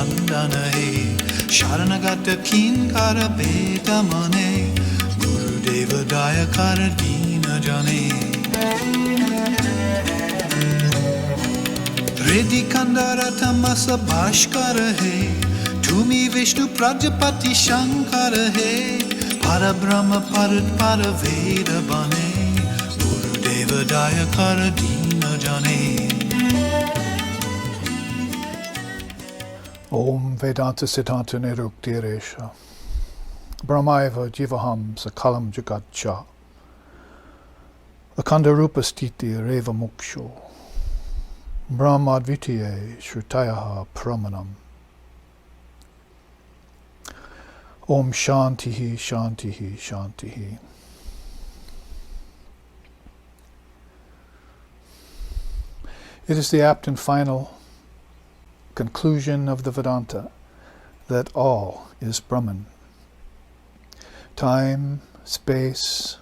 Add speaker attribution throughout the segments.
Speaker 1: vandana he Sharanagata kinkara beta mane Guru Deva Dayakara dina jane Redhi kandara tamasa bhashkara he Tumi Vishnu Prajapati Shankara he Parabrahma Parat Paraveda bane Guru Deva Dayakara dina jane
Speaker 2: Om Vedanta Siddhanta Niruktiresha Brahmaiva Jivaham Sakalam Jagatcha Akandarupa Stiti Reva Muksho Brahmadvitiye Shrutayaha Pramanam Om Shantihi Shantihi Shantihi. It is the apt and final conclusion of the Vedanta that all is Brahman. Time, space,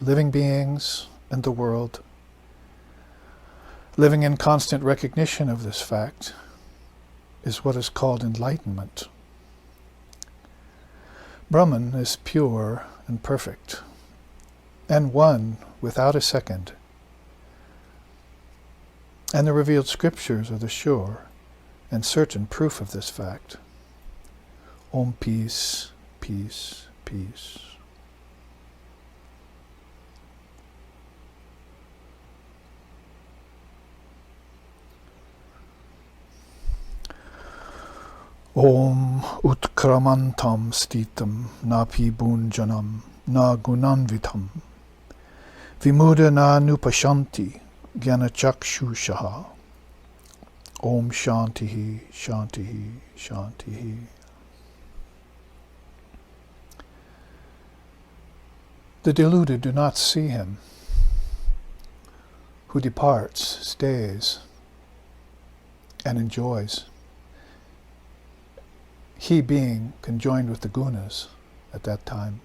Speaker 2: living beings, and the world. Living in constant recognition of this fact is what is called enlightenment. Brahman is pure and perfect, and one without a second. And the revealed scriptures are the sure and certain proof of this fact. Om peace, peace, peace. Om utkramantam stitam napi bunjanam na gunanvitam vimuda na nupashanti Jnana Chakshu shaha. Om Shantihi, Shantihi, Shantihi. The deluded do not see him. Who departs, stays, and enjoys. He being conjoined with the gunas at that time.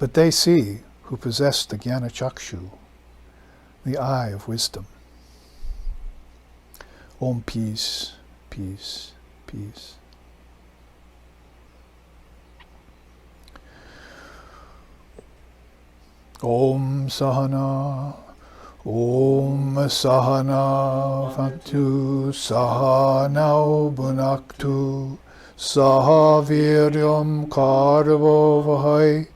Speaker 2: But they see who possess the Jnana Chakshu, the eye of wisdom. Om peace, peace, peace. Om Sahana, Om Sahana Vantu Sahanau Bhunaktu Sahaviryam Karvo Vahai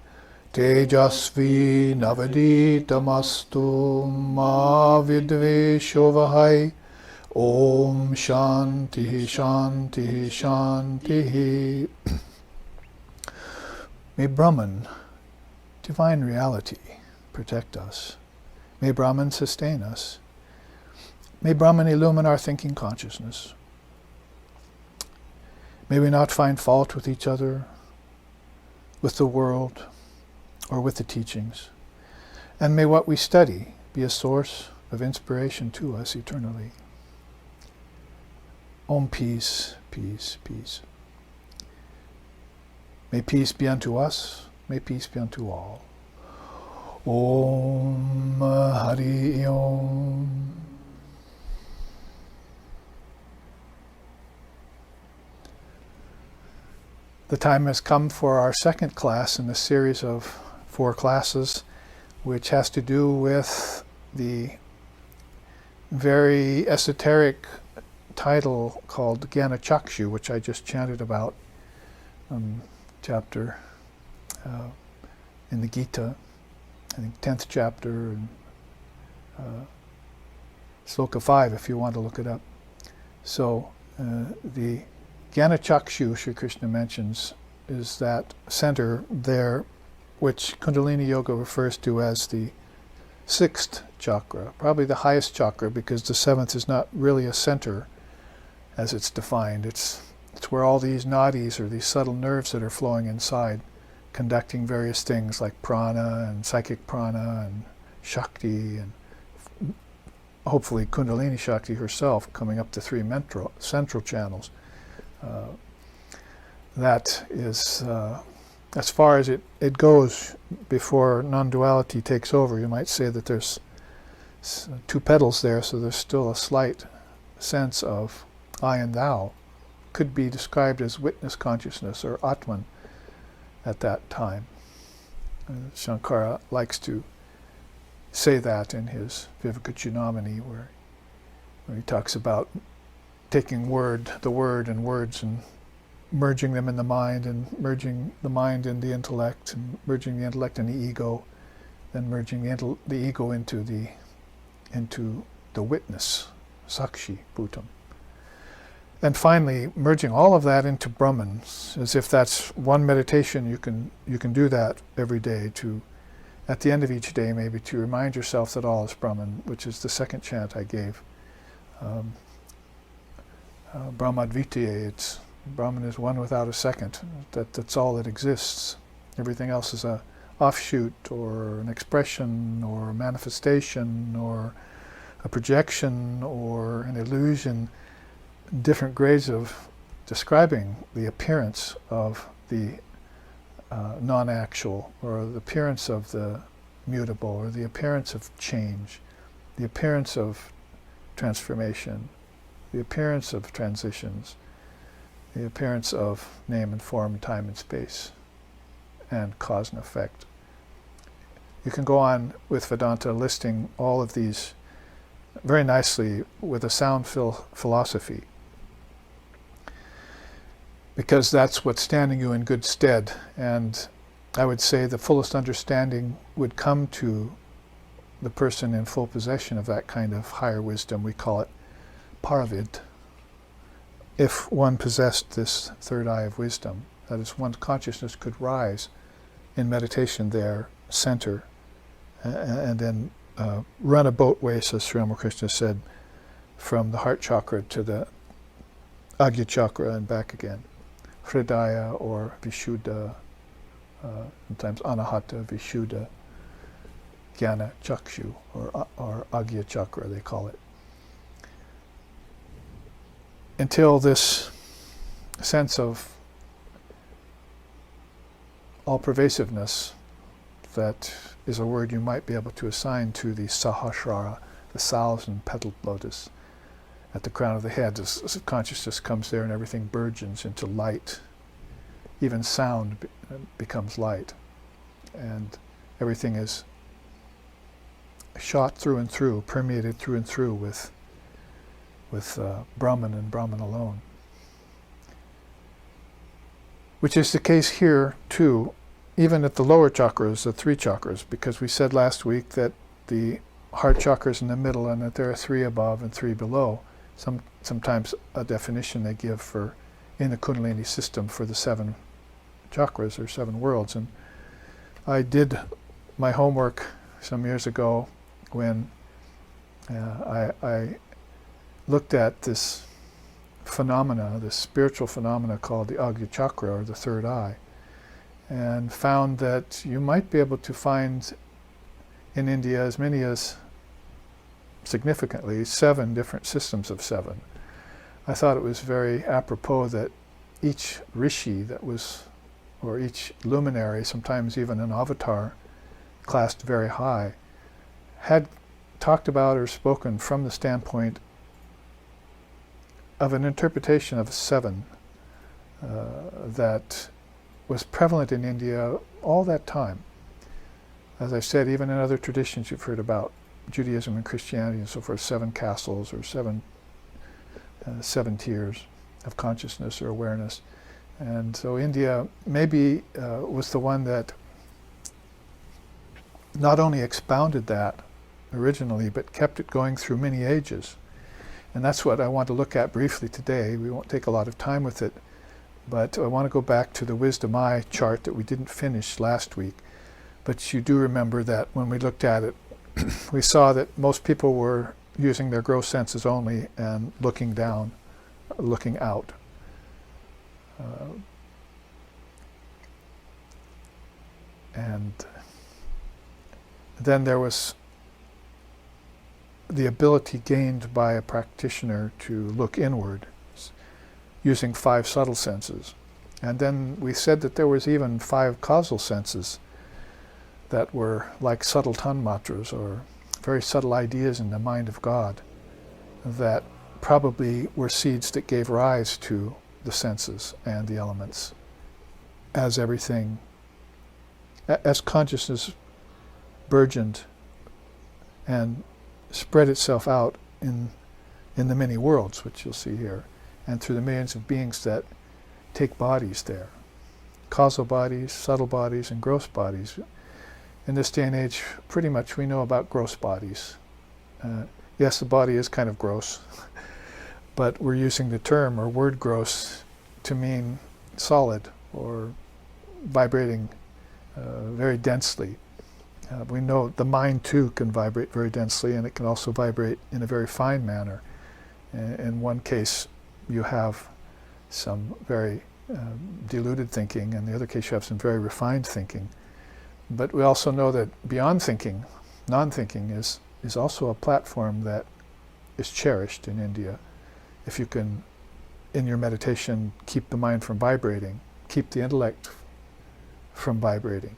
Speaker 2: Tejasvi Navaditamastu Ma Vidvesho Vahai Om Shanti Shanti Shanti. May Brahman, divine reality, protect us. May Brahman sustain us. May Brahman illumine our thinking consciousness. May we not find fault with each other, with the world, or with the teachings. And may what we study be a source of inspiration to us eternally. Om peace, peace, peace. May peace be unto us, may peace be unto all. Om Hari Om. The time has come for our second class in a series of 4 classes, which has to do with the very esoteric title called Jnana Chakshu, which I just chanted about, chapter in the Gita, I think 10th chapter, and Sloka 5 if you want to look it up. So the Jnana Chakshu, Sri Krishna mentions, is that center there, which Kundalini Yoga refers to as the 6th chakra, probably the highest chakra, because the 7th is not really a center as it's defined. It's where all these nadis, or these subtle nerves that are flowing inside, conducting various things like prana and psychic prana and shakti, and hopefully Kundalini Shakti herself coming up the 3 central channels. That is as far as it goes before non-duality takes over. You might say that there's 2 pedals there, so there's still a slight sense of I and thou, could be described as witness consciousness or Atman at that time. Shankara likes to say that in his Vivekachudamani, where he talks about taking the word and words and merging them in the mind, and merging the mind in the intellect, and merging the intellect in the ego, then merging the ego into the witness, Sakshi Bhutam. And finally, merging all of that into Brahman, as if that's one meditation. You can do that every day, to, at the end of each day maybe, to remind yourself that all is Brahman, which is the second chant I gave. Brahmadvitiye, it's Brahman is one without a second. That's all that exists. Everything else is a offshoot, or an expression, or a manifestation, or a projection, or an illusion. Different grades of describing the appearance of the non-actual, or the appearance of the mutable, or the appearance of change, the appearance of transformation, the appearance of transitions, the appearance of name and form, time and space, and cause and effect. You can go on with Vedanta listing all of these very nicely with a sound philosophy, because that's what's standing you in good stead. And I would say the fullest understanding would come to the person in full possession of that kind of higher wisdom. We call it Paravid. If one possessed this third eye of wisdom, that is, one's consciousness could rise in meditation there, center, and then run a boatway, as Sri Ramakrishna said, from the heart chakra to the Ajna Chakra and back again. Hridaya or Vishuddha, sometimes Anahata, Vishuddha, Jnana Chakshu, or Ajna Chakra they call it. Until this sense of all-pervasiveness, that is a word you might be able to assign to the Sahasrara, the 1,000-petaled lotus at the crown of the head, as consciousness comes there and everything burgeons into light. Even sound becomes light, and everything is shot through and through, permeated through and through with Brahman and Brahman alone. Which is the case here too, even at the lower chakras, the 3 chakras, because we said last week that the heart chakra is in the middle and that there are 3 above and 3 below. Sometimes a definition they give for, in the Kundalini system, for the 7 chakras or 7 worlds. And I did my homework some years ago when I looked at this phenomena, this spiritual phenomena called the Ajna Chakra, or the third eye, and found that you might be able to find in India as many as, significantly, 7 different systems of 7. I thought it was very apropos that each rishi that was, or each luminary, sometimes even an avatar, classed very high, had talked about or spoken from the standpoint of an interpretation of 7 that was prevalent in India all that time. As I said, even in other traditions you've heard about, Judaism and Christianity and so forth, 7 castles or 7 tiers of consciousness or awareness. And so India maybe was the one that not only expounded that originally, but kept it going through many ages. And that's what I want to look at briefly today. We won't take a lot of time with it, but I want to go back to the Wisdom Eye chart that we didn't finish last week. But you do remember that when we looked at it, we saw that most people were using their gross senses only and looking down, looking out. And then there was the ability gained by a practitioner to look inward using 5 subtle senses. And then we said that there was even 5 causal senses that were like subtle tanmatras, or very subtle ideas in the mind of God, that probably were seeds that gave rise to the senses and the elements as everything, as consciousness burgeoned and spread itself out in the many worlds, which you'll see here, and through the millions of beings that take bodies there. Causal bodies, subtle bodies, and gross bodies. In this day and age, pretty much we know about gross bodies. Yes, the body is kind of gross, but we're using the term or word gross to mean solid or vibrating very densely. We know the mind too can vibrate very densely, and it can also vibrate in a very fine manner. In one case, you have some very deluded thinking, and in the other case you have some very refined thinking. But we also know that beyond thinking, non-thinking is also a platform that is cherished in India. If you can, in your meditation, keep the mind from vibrating, keep the intellect from vibrating.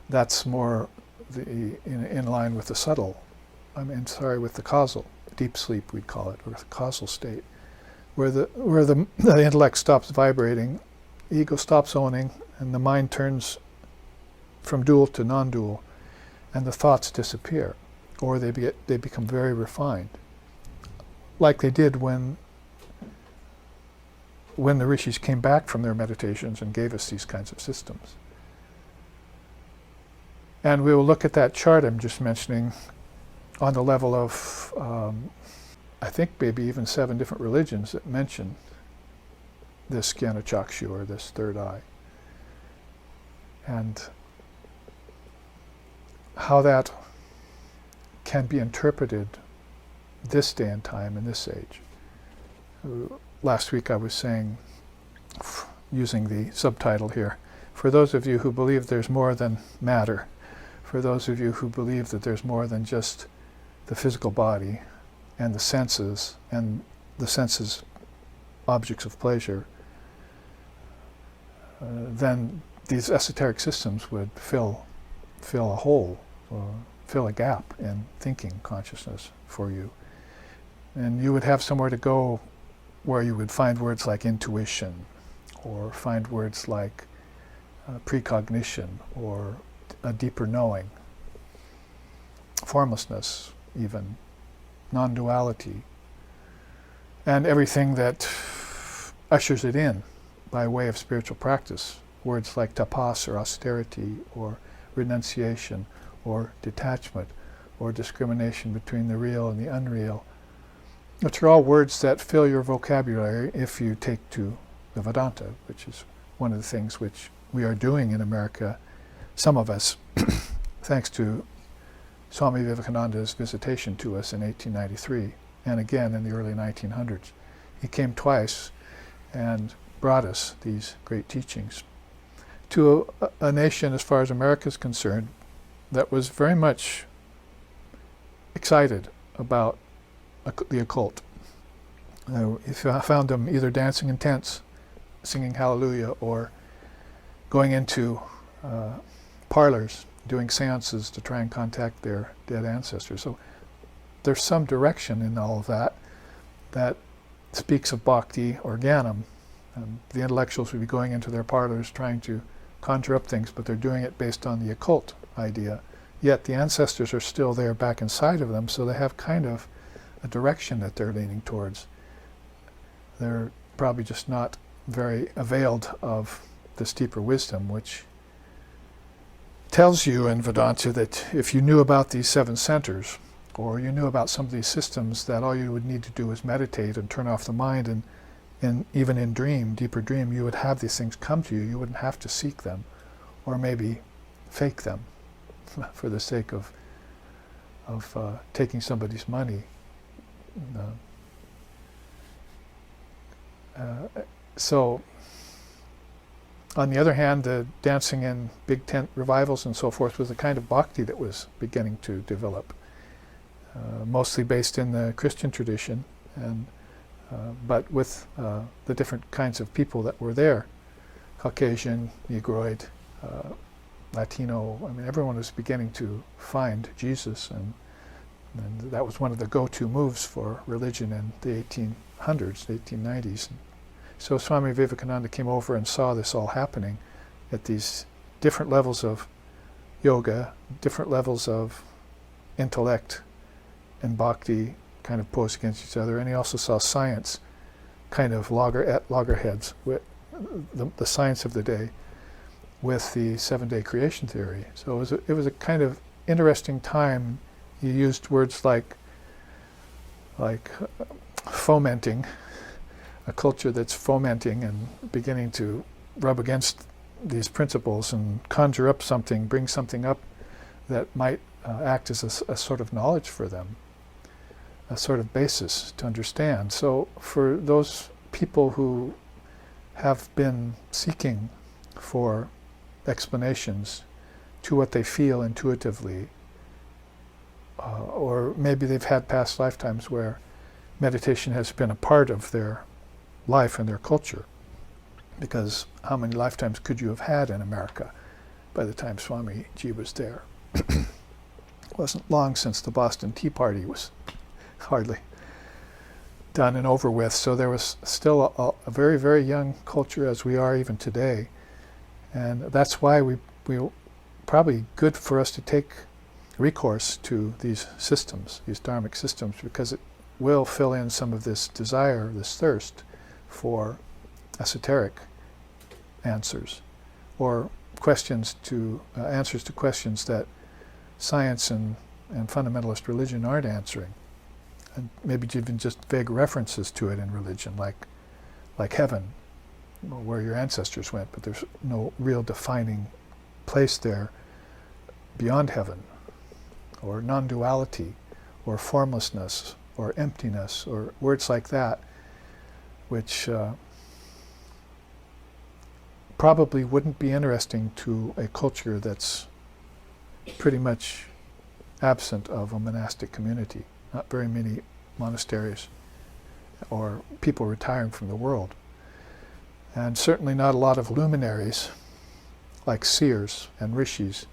Speaker 2: That's more in line with the subtle, with the causal, deep sleep we'd call it, or the causal state, where the intellect stops vibrating, ego stops owning, and the mind turns from dual to non-dual, and the thoughts disappear, or they become very refined, like they did when the rishis came back from their meditations and gave us these kinds of systems. And we will look at that chart I'm just mentioning on the level of, I think maybe even 7 different religions that mention this Jnana Chakshu, or this third eye. And how that can be interpreted this day and time in this age. Last week I was saying, using the subtitle here, for those of you who believe there's more than matter, for those of you who believe that there's more than just the physical body and the senses objects of pleasure, then these esoteric systems would fill a hole, fill a gap in thinking consciousness for you. And you would have somewhere to go where you would find words like intuition, or find words like precognition, or a deeper knowing, formlessness even, non-duality, and everything that ushers it in by way of spiritual practice. Words like tapas, or austerity, or renunciation, or detachment, or discrimination between the real and the unreal, which are all words that fill your vocabulary if you take to the Vedanta, which is one of the things which we are doing in America, some of us, thanks to Swami Vivekananda's visitation to us in 1893, and again in the early 1900s. He came twice and brought us these great teachings to a nation, as far as America is concerned, that was very much excited about the occult. If you found them either dancing in tents, singing hallelujah, or going into parlors, doing seances to try and contact their dead ancestors. So there's some direction in all of that speaks of bhakti or jnanam. The intellectuals would be going into their parlors trying to conjure up things, but they're doing it based on the occult idea. Yet the ancestors are still there back inside of them, so they have kind of a direction that they're leaning towards. They're probably just not very availed of this deeper wisdom, which tells you in Vedanta that if you knew about these 7 centers, or you knew about some of these systems, that all you would need to do is meditate and turn off the mind, and even in deeper dream, you would have these things come to you. You wouldn't have to seek them, or maybe fake them for the sake of taking somebody's money. So, on the other hand, the dancing in big tent revivals and so forth was the kind of bhakti that was beginning to develop, mostly based in the Christian tradition, and but with the different kinds of people that were there, Caucasian, Negroid, Latino. I mean, everyone was beginning to find Jesus and And that was one of the go-to moves for religion in the 1800s, the 1890s. So Swami Vivekananda came over and saw this all happening at these different levels of yoga, different levels of intellect and bhakti kind of posed against each other. And he also saw science kind of at loggerheads with the science of the day with the 7-day creation theory. So it was a kind of interesting time. He used words like fomenting, a culture that's fomenting and beginning to rub against these principles and conjure up something, bring something up that might act as a sort of knowledge for them, a sort of basis to understand. So for those people who have been seeking for explanations to what they feel intuitively, or maybe they've had past lifetimes where meditation has been a part of their life and their culture, because how many lifetimes could you have had in America by the time Swami Ji was there? It wasn't long since the Boston Tea Party was hardly done and over with, so there was still a very, very young culture, as we are even today. And that's why we probably good for us to take recourse to these systems, these dharmic systems, because it will fill in some of this desire, this thirst for esoteric answers, or answers to questions that science and fundamentalist religion aren't answering, and maybe even just vague references to it in religion, like heaven, where your ancestors went, but there's no real defining place there beyond heaven, or non-duality, or formlessness, or emptiness, or words like that, which probably wouldn't be interesting to a culture that's pretty much absent of a monastic community. Not very many monasteries or people retiring from the world. And certainly not a lot of luminaries like seers and rishis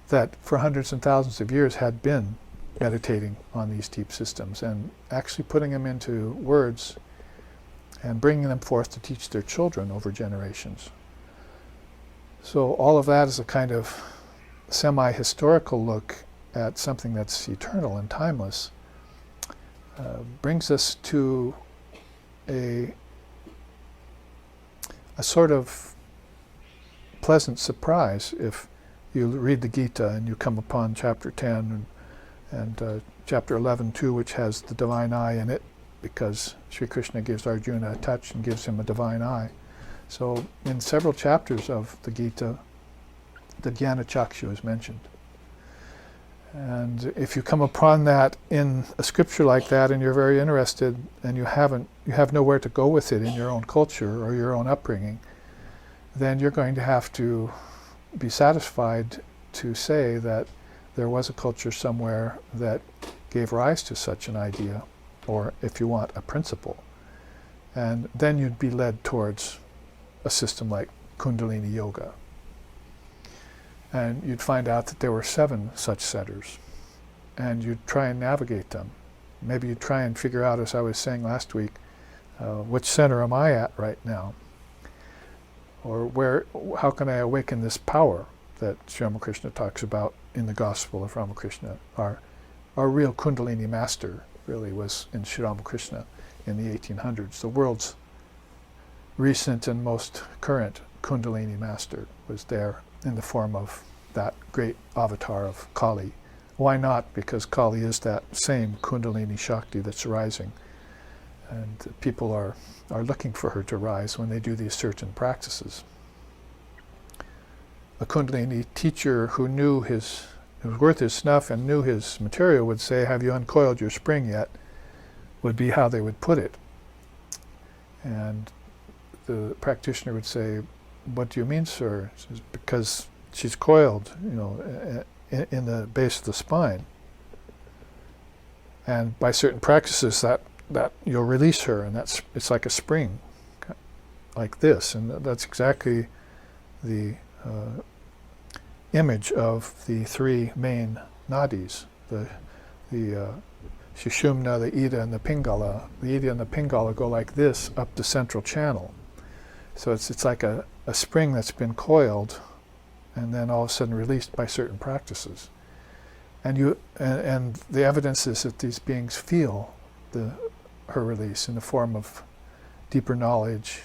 Speaker 2: that for hundreds and thousands of years had been meditating on these deep systems and actually putting them into words and bringing them forth to teach their children over generations. So all of that is a kind of semi-historical look at something that's eternal and timeless, brings us to a sort of pleasant surprise if you read the Gita and you come upon chapter 10 and chapter 11 too, which has the divine eye in it, because Sri Krishna gives Arjuna a touch and gives him a divine eye. So in several chapters of the Gita, the Jnana Chakshu is mentioned. And if you come upon that in a scripture like that and you're very interested and you have nowhere to go with it in your own culture or your own upbringing, then you're going to have to be satisfied to say that there was a culture somewhere that gave rise to such an idea, or if you want, a principle. And then you'd be led towards a system like Kundalini Yoga. And you'd find out that there were 7 such centers, and you'd try and navigate them. Maybe you'd try and figure out, as I was saying last week, which center am I at right now? Or how can I awaken this power that Sri Ramakrishna talks about in the Gospel of Ramakrishna? Our real Kundalini master really was in Sri Ramakrishna in the 1800s. The world's recent and most current Kundalini master was there in the form of that great avatar of Kali. Why not? Because Kali is that same Kundalini Shakti that's rising. And people are looking for her to rise when they do these certain practices. A Kundalini teacher who was worth his snuff and knew his material would say, "Have you uncoiled your spring yet?" would be how they would put it. And the practitioner would say, "What do you mean, sir?" He says, "Because she's coiled, in the base of the spine. And by certain practices that you'll release her, and it's like a spring, like this." And that's exactly the image of the 3 main nadis, the the Sushumna, the Ida, and the Pingala. The Ida and the Pingala go like this up the central channel. So it's like a spring that's been coiled and then all of a sudden released by certain practices. And the evidence is that these beings feel her release in the form of deeper knowledge,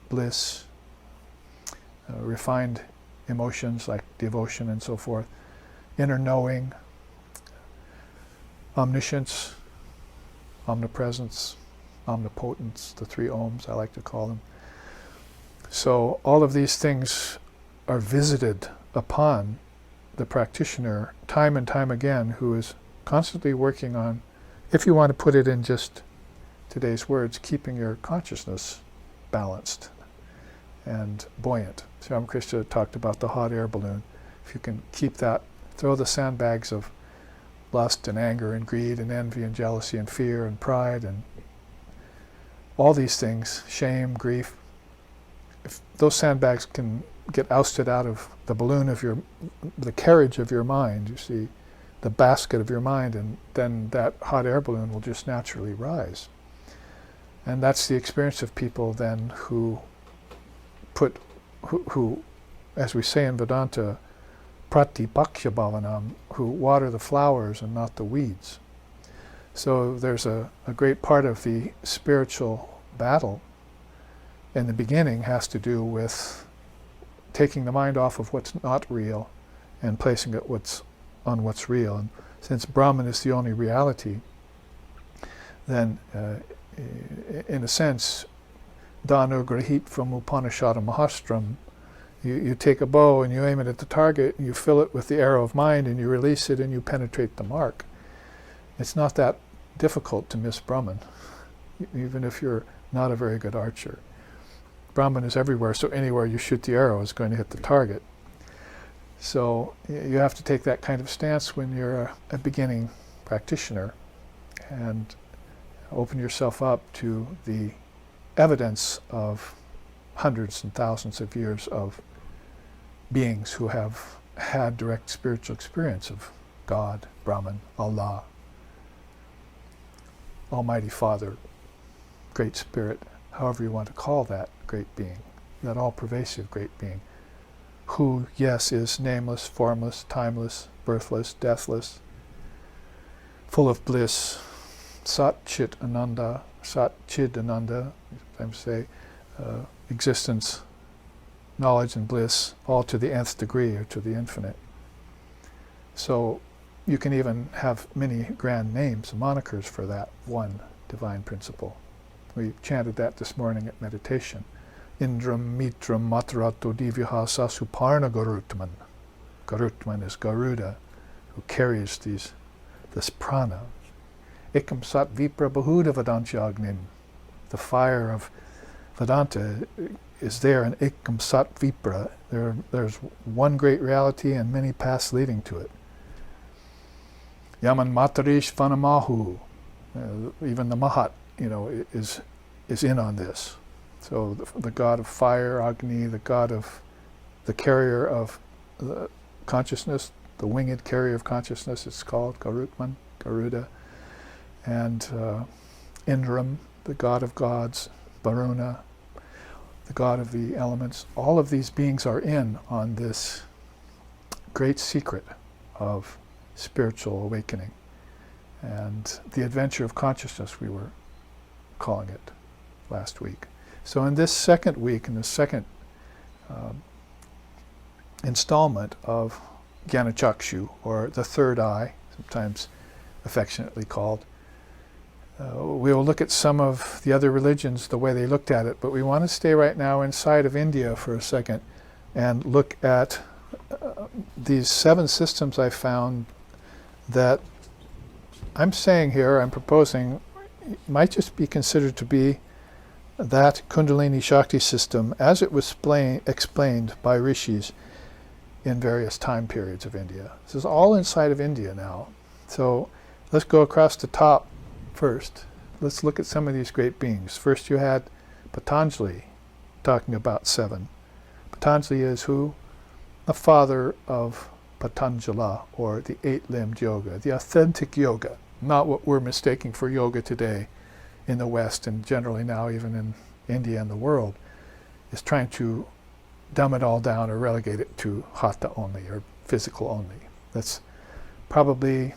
Speaker 2: bliss, refined emotions like devotion and so forth, inner knowing, omniscience, omnipresence, omnipotence, the 3 ohms I like to call them. So all of these things are visited upon the practitioner time and time again, who is constantly working on, if you want to put it in just today's words, keeping your consciousness balanced and buoyant. So Ramakrishna talked about the hot air balloon. If you can keep that, throw the sandbags of lust and anger and greed and envy and jealousy and fear and pride and all these things, shame, grief, if those sandbags can get ousted out of the balloon of the carriage of your mind, you see, the basket of your mind, and then that hot air balloon will just naturally rise. And that's the experience of people then who, as we say in Vedanta, pratipakya bhavanam, who water the flowers and not the weeds. So there's a great part of the spiritual battle in the beginning has to do with taking the mind off of what's not real and placing it on what's real. And since Brahman is the only reality, then in a sense, Dhanugrahit from Upanishad Mahastram, you take a bow and you aim it at the target, and you fill it with the arrow of mind, and you release it and you penetrate the mark. It's not that difficult to miss Brahman, even if you're not a very good archer. Brahman is everywhere, so anywhere you shoot the arrow is going to hit the target. So you have to take that kind of stance when you're a beginning practitioner and open yourself up to the evidence of hundreds and thousands of years of beings who have had direct spiritual experience of God, Brahman, Allah, Almighty Father, Great Spirit, however you want to call that great being, that all-pervasive great being, who, yes, is nameless, formless, timeless, birthless, deathless, full of bliss, Sat Chit Ananda, Sat Chid Ananda, sometimes say, existence, knowledge and bliss, all to the nth degree or to the infinite. So you can even have many grand names, monikers for that one divine principle. We chanted that this morning at meditation. Indram Mitram Matarato Divyaha Sasuparna Garutman. Garutman is Garuda, who carries this prana. Ekam Sat Vipra Bahuda Vedantyagnim. The fire of Vedanta is there in Ekam Sat Vipra. There's one great reality and many paths leading to it. Yaman Matarish Vanamahu. Even the Mahat, is in on this. So the god of fire, Agni, the god of the carrier of the consciousness, the winged carrier of consciousness, it's called Garutman, Garuda, and Indram, the god of gods, Varuna, the god of the elements. All of these beings are in on this great secret of spiritual awakening and the adventure of consciousness, we were calling it last week. So in this second week, in the second installment of Jnana Chakshu, or the third eye, sometimes affectionately called, we will look at some of the other religions, the way they looked at it, but we want to stay right now inside of India for a second and look at these 7 systems I found that I'm saying here, I'm proposing, might just be considered to be that Kundalini Shakti system as it was explained by rishis in various time periods of India. This is all inside of India now. So let's go across the top first. Let's look at some of these great beings. First you had Patanjali talking about 7. Patanjali is who? The father of Patanjala, or the 8-limbed yoga, the authentic yoga, not what we're mistaking for yoga today in the West, and generally now even in India and the world, is trying to dumb it all down or relegate it to hatha only or physical only. That's probably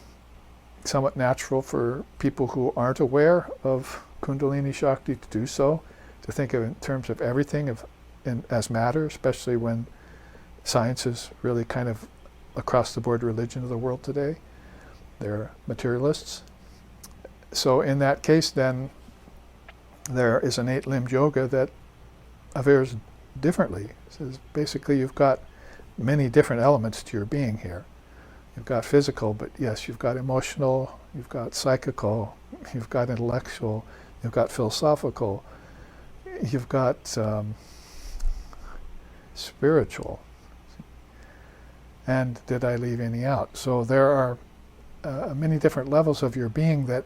Speaker 2: somewhat natural for people who aren't aware of Kundalini Shakti to do so, to think of it in terms of everything as matter, especially when science is really kind of across the board religion of the world today. They're materialists. So in that case then, there is an eight-limbed yoga that averts differently. So basically you've got many different elements to your being here. You've got physical, but yes, you've got emotional, you've got psychical, you've got intellectual, you've got philosophical, you've got spiritual. And did I leave any out? So there are many different levels of your being that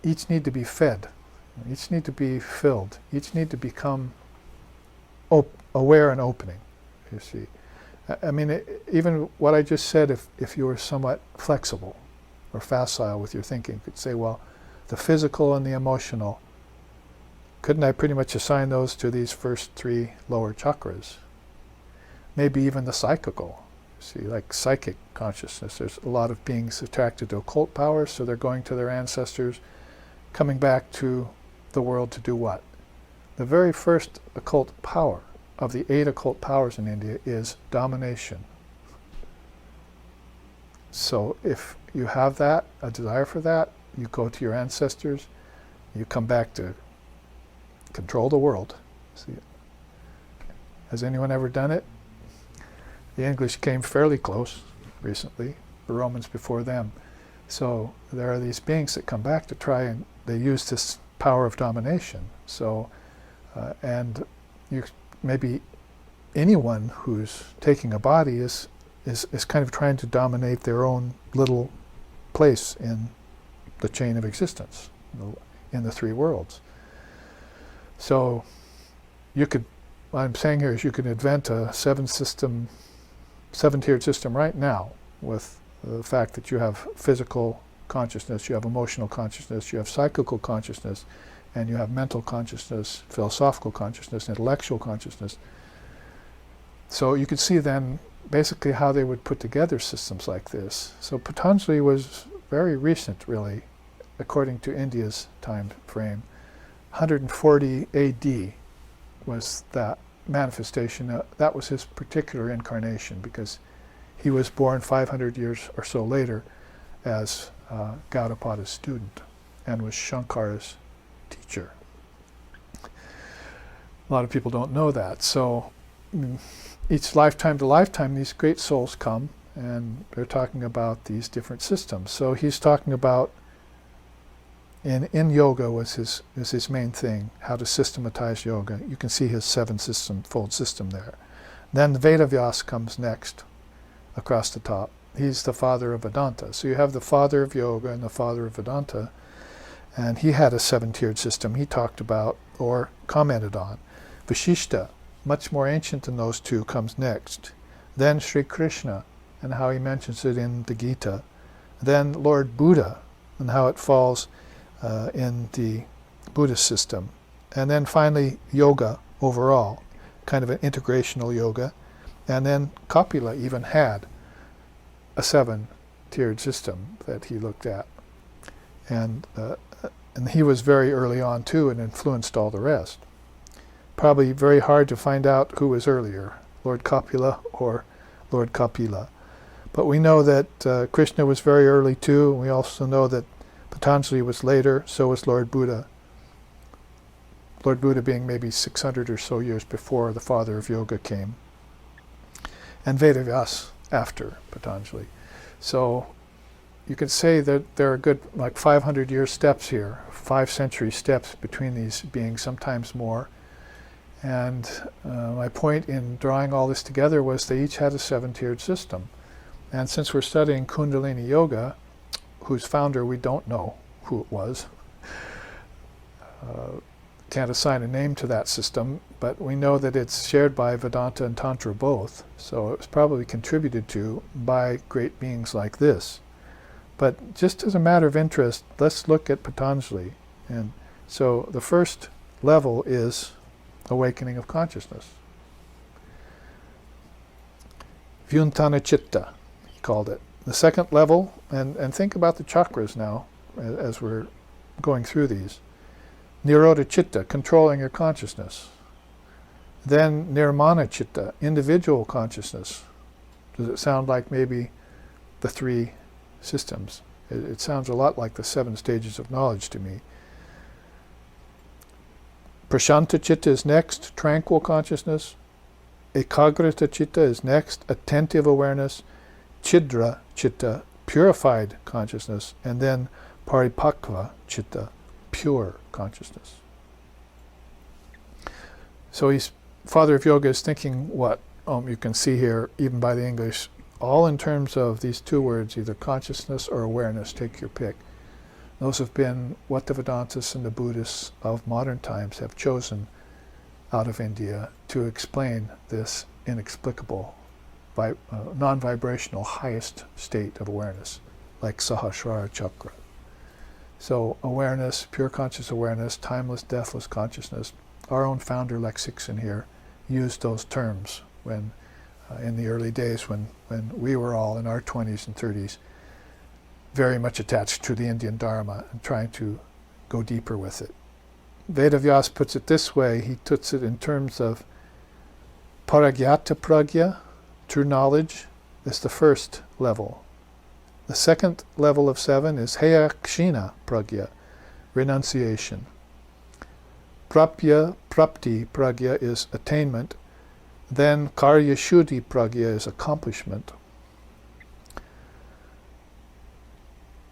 Speaker 2: each need to be fed, each need to be filled, each need to become aware and opening, you see. I mean, even what I just said, if you were somewhat flexible or facile with your thinking, you could say, well, the physical and the emotional, couldn't I pretty much assign those to these first three lower chakras? Maybe even the psychical. See, like psychic consciousness. There's a lot of beings attracted to occult powers, so they're going to their ancestors, coming back to the world to do what? The very first occult power of the 8 occult powers in India is domination. So if you have that, a desire for that, you go to your ancestors, you come back to control the world. See, has anyone ever done it? The English came fairly close recently, the Romans before them. So there are these beings that come back to try, and they use this power of domination. So, and you maybe anyone who's taking a body is kind of trying to dominate their own little place in the chain of existence, in the three worlds. So you could, what I'm saying here is you can invent a seven-tiered system right now with the fact that you have physical consciousness, you have emotional consciousness, you have psychical consciousness, and you have mental consciousness, philosophical consciousness, intellectual consciousness. So you could see then basically how they would put together systems like this. So Patanjali was very recent, really, according to India's time frame. 140 AD was that manifestation. That was his particular incarnation, because he was born 500 years or so later as Gaudapada's student and was Shankara's teacher. A lot of people don't know that. So each lifetime to lifetime, these great souls come, and they're talking about these different systems. So he's talking about, in yoga was his main thing, how to systematize yoga. You can see his fold system there. Then Vedavyas comes next, across the top. He's the father of Vedanta. So you have the father of yoga and the father of Vedanta, and he had a 7-tiered system he talked about or commented on. Vishishta, much more ancient than those two, comes next. Then Sri Krishna, and how he mentions it in the Gita. Then Lord Buddha, and how it falls in the Buddhist system. And then finally yoga overall, kind of an integrational yoga. And then Kapila even had a 7-tiered system that he looked at. And he was very early on too, and influenced all the rest. Probably very hard to find out who was earlier, Lord Kapila or Lord Kapila. But we know that Krishna was very early too. We also know that Patanjali was later, so was Lord Buddha. Lord Buddha being maybe 600 or so years before the father of yoga came. And Vedavyas after Patanjali. So you could say that there are good 500-year steps here, 5-century steps between these beings, sometimes more. And my point in drawing all this together was they each had a 7-tiered system. And since we're studying Kundalini Yoga, whose founder we don't know who it was, can't assign a name to that system, but we know that it's shared by Vedanta and Tantra both, so it was probably contributed to by great beings like this. But just as a matter of interest, let's look at Patanjali. And so the first level is awakening of consciousness. Vyuntana Chitta, he called it. The second level, and think about the chakras now as we're going through these. Nirodha Chitta, controlling your consciousness. Then Nirmana Chitta, individual consciousness. Does it sound like maybe the three systems? It sounds a lot like the 7 stages of knowledge to me. Prashanta Chitta is next, tranquil consciousness. Ekagrita Chitta is next, attentive awareness. Chidra Chitta, purified consciousness. And then Paripakva Chitta, pure consciousness. So Father of Yoga is thinking what? You can see here, even by the English, all in terms of these 2 words, either consciousness or awareness, take your pick. Those have been what the Vedantists and the Buddhists of modern times have chosen out of India to explain this inexplicable, non-vibrational highest state of awareness, like Sahasrara Chakra. So awareness, pure conscious awareness, timeless, deathless consciousness. Our own founder lexicon here used those terms when, in the early days when we were all in our 20s and 30s, very much attached to the Indian Dharma and trying to go deeper with it. Vedavyas puts it this way, he puts it in terms of Paragyata Pragya, true knowledge, is the first level. The second level of 7 is Heyakshina Pragya, renunciation. Prapya Prapti Pragya is attainment. Then Karya Shuddhi Pragya is accomplishment.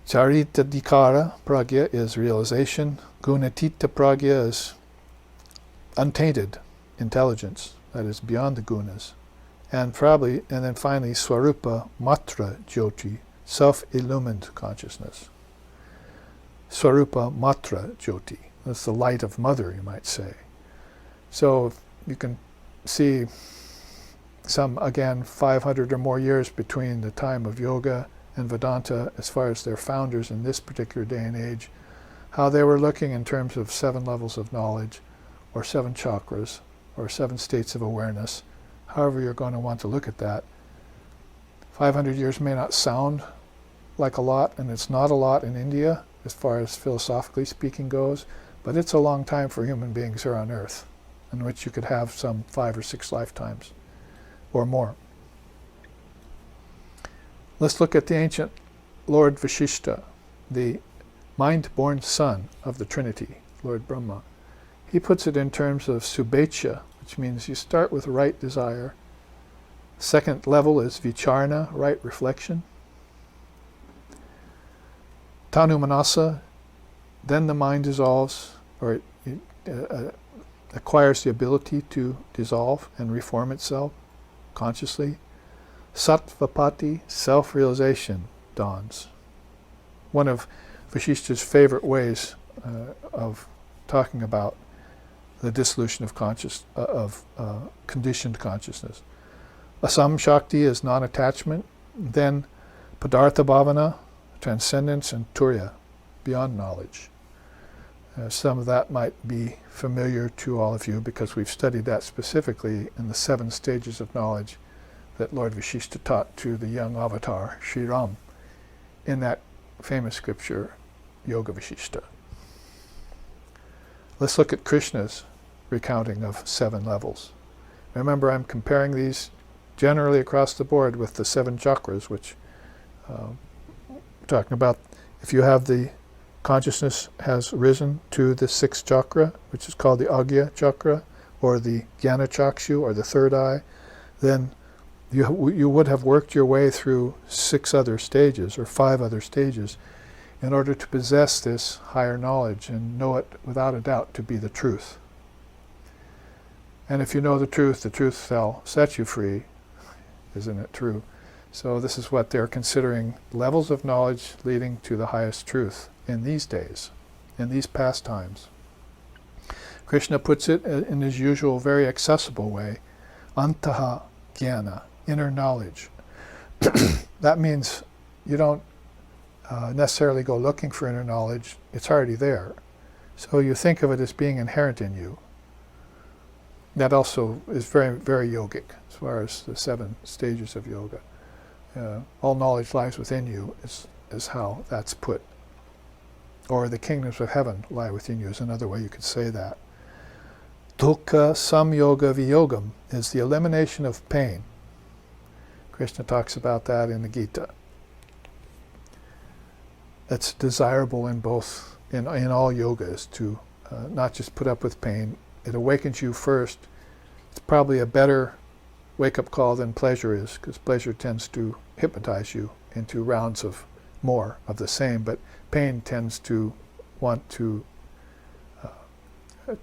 Speaker 2: Charita Dikara Pragya is realization. Gunatita Pragya is untainted intelligence, that is beyond the gunas. And then finally Swarupa Matra Jyoti, self-illumined consciousness. Swarupa Matra Jyoti, that's the light of mother, you might say. So you can see some, again, 500 or more years between the time of yoga and Vedanta, as far as their founders in this particular day and age, how they were looking in terms of 7 levels of knowledge, or 7 chakras, or 7 states of awareness, however you're going to want to look at that. 500 years may not sound like a lot, and it's not a lot in India, as far as philosophically speaking goes, but it's a long time for human beings here on earth, in which you could have some 5 or 6 lifetimes, or more. Let's look at the ancient Lord Vashishta, the mind-born son of the Trinity, Lord Brahma. He puts it in terms of Subhecha, which means you start with right desire. Second level is Vicharna, right reflection. Tanu Manasa, then the mind dissolves, or it acquires the ability to dissolve and reform itself consciously. Sattvapati, self-realization, dawns. One of Vashishta's favorite ways of talking about the dissolution of conditioned consciousness. Asam Shakti is non-attachment, then Padartha Bhavana, transcendence, and Turiya, beyond knowledge. Some of that might be familiar to all of you because we've studied that specifically in the 7 stages of knowledge that Lord Vashishta taught to the young avatar, Sri Ram, in that famous scripture, Yoga Vashishta. Let's look at Krishna's recounting of 7 levels. Remember, I'm comparing these generally across the board with the 7 chakras, which talking about if you have the consciousness has risen to the 6th chakra, which is called the Ajna Chakra, or the Jnana Chakshu, or the 3rd eye, then you would have worked your way through 6 other stages, or 5 other stages, in order to possess this higher knowledge and know it without a doubt to be the truth. And if you know the truth shall set you free. Isn't it true? So this is what they're considering levels of knowledge leading to the highest truth in these days, in these past times. Krishna puts it in his usual very accessible way, antaha jnana, inner knowledge. That means you don't necessarily go looking for inner knowledge. It's already there. So you think of it as being inherent in you. That also is very, very yogic as far as the 7 stages of yoga. All knowledge lies within you is how that's put. Or the kingdoms of heaven lie within you is another way you could say that. Dukkha samyoga viyogam is the elimination of pain. Krishna talks about that in the Gita. It's desirable in both, in all yogas, to not just put up with pain. It awakens you first. It's probably a better wake-up call than pleasure is, because pleasure tends to hypnotize you into rounds of more of the same, but pain tends to want to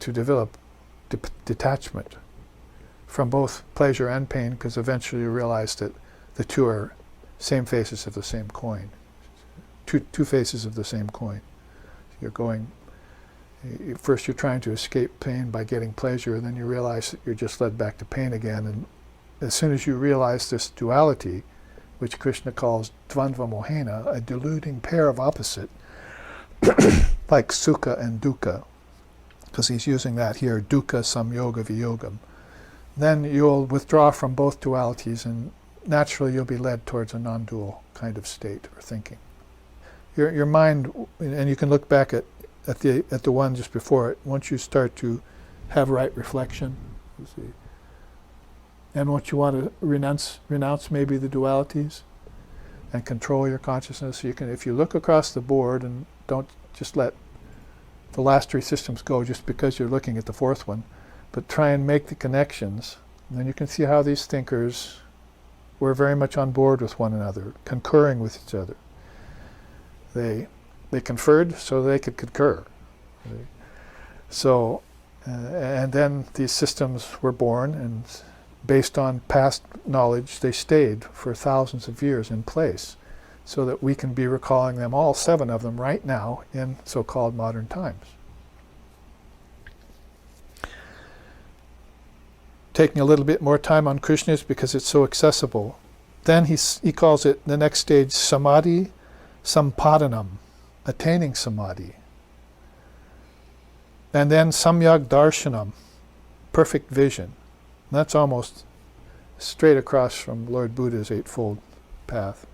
Speaker 2: develop detachment from both pleasure and pain, because eventually you realize that the two are same faces of the same coin. Two faces of the same coin. You're going, first you're trying to escape pain by getting pleasure, and then you realize that you're just led back to pain again. And as soon as you realize this duality, which Krishna calls dvandva mohena, a deluding pair of opposite, like sukha and dukkha, because he's using that here, dukkha samyoga viyogam, then you'll withdraw from both dualities, and naturally you'll be led towards a non-dual kind of state or thinking. Your mind, and you can look back at the one just before it, once you start to have right reflection, you see, and once you want to renounce maybe the dualities and control your consciousness, you can, if you look across the board and don't just let the last 3 systems go just because you're looking at the 4th one, but try and make the connections, and then you can see how these thinkers were very much on board with one another, concurring with each other. They conferred so they could concur. So, and then these systems were born, and based on past knowledge, they stayed for thousands of years in place, so that we can be recalling them, all 7 of them, right now in so-called modern times. Taking a little bit more time on Krishna's because it's so accessible. Then he calls it, the next stage, samadhi sampadanam, attaining samadhi. And then samyak darshanam, perfect vision. And that's almost straight across from Lord Buddha's Eightfold Path.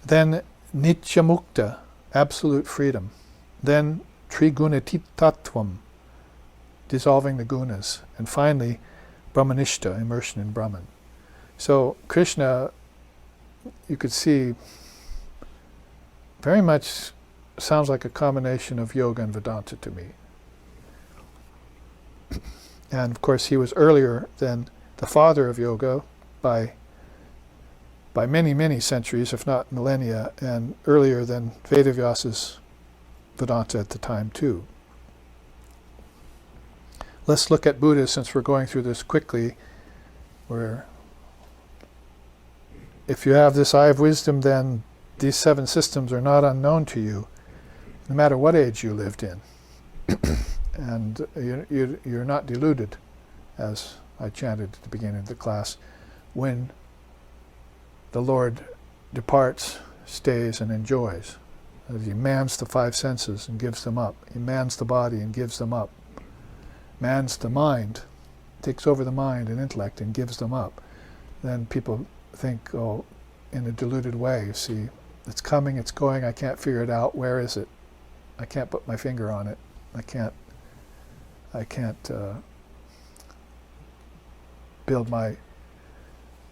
Speaker 2: Then nitya mukta, absolute freedom. Then trigunatitatvam, dissolving the gunas. And finally, brahmanishta, immersion in Brahman. So Krishna, you could see, very much sounds like a combination of yoga and Vedanta to me. And of course he was earlier than the father of yoga by many, many centuries, if not millennia, and earlier than Vedavyasa's Vedanta at the time too. Let's look at Buddha, since we're going through this quickly, where if you have this eye of wisdom, then these 7 systems are not unknown to you, no matter what age you lived in. And you're not deluded, as I chanted at the beginning of the class, when the Lord departs, stays, and enjoys. He mans the 5 senses and gives them up. He mans the body and gives them up. Mans the mind, takes over the mind and intellect and gives them up. Then people think, oh, in a deluded way, you see, it's coming, it's going, I can't figure it out, where is it? I can't put my finger on it. I can't build my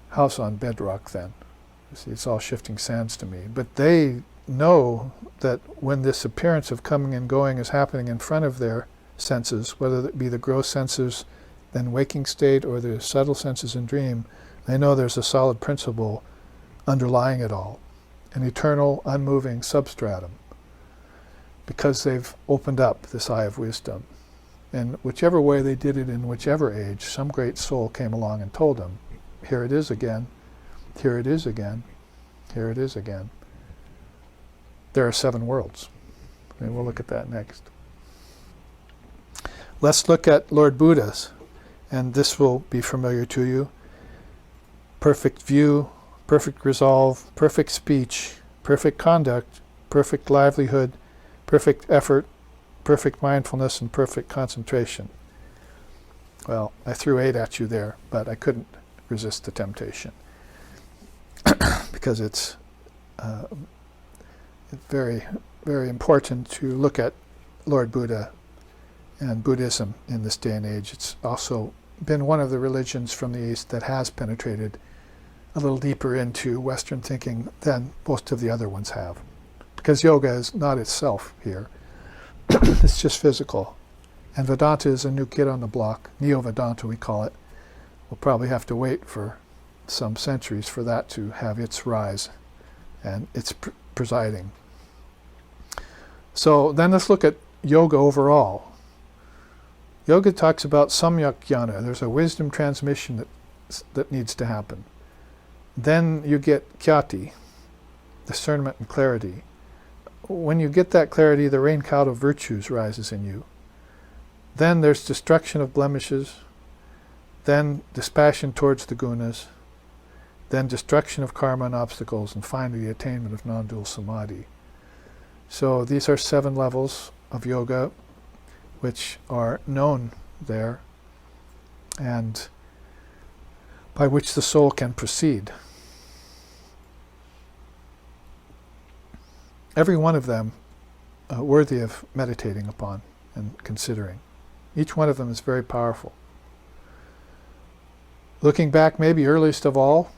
Speaker 2: house on bedrock then. You see, it's all shifting sands to me. But they know that when this appearance of coming and going is happening in front of their senses, whether it be the gross senses in waking state or the subtle senses in dream, they know there's a solid principle underlying it all, an eternal, unmoving substratum, because they've opened up this eye of wisdom. And whichever way they did it in whichever age, some great soul came along and told them, here it is again, here it is again, here it is again. There are 7 worlds. And we'll look at that next. Let's look at Lord Buddha's, and this will be familiar to you. Perfect view, perfect resolve, perfect speech, perfect conduct, perfect livelihood, perfect effort, perfect mindfulness, and perfect concentration. Well, I threw 8 at you there, but I couldn't resist the temptation because it's very, very important to look at Lord Buddha and Buddhism in this day and age. It's also been one of the religions from the East that has penetrated a little deeper into Western thinking than most of the other ones have. Because yoga is not itself here. It's just physical. And Vedanta is a new kid on the block. Neo-Vedanta, we call it. We'll probably have to wait for some centuries for that to have its rise and its presiding. So then let's look at yoga overall. Yoga talks about samyak jnana. There's a wisdom transmission that needs to happen. Then you get khyati, discernment and clarity. When you get that clarity, the rain cloud of virtues rises in you. Then there's destruction of blemishes, then dispassion towards the gunas, then destruction of karma and obstacles, and finally the attainment of non-dual samadhi. So these are 7 levels of yoga which are known there and by which the soul can proceed. Every one of them worthy of meditating upon and considering. Each one of them is very powerful. Looking back, maybe earliest of all,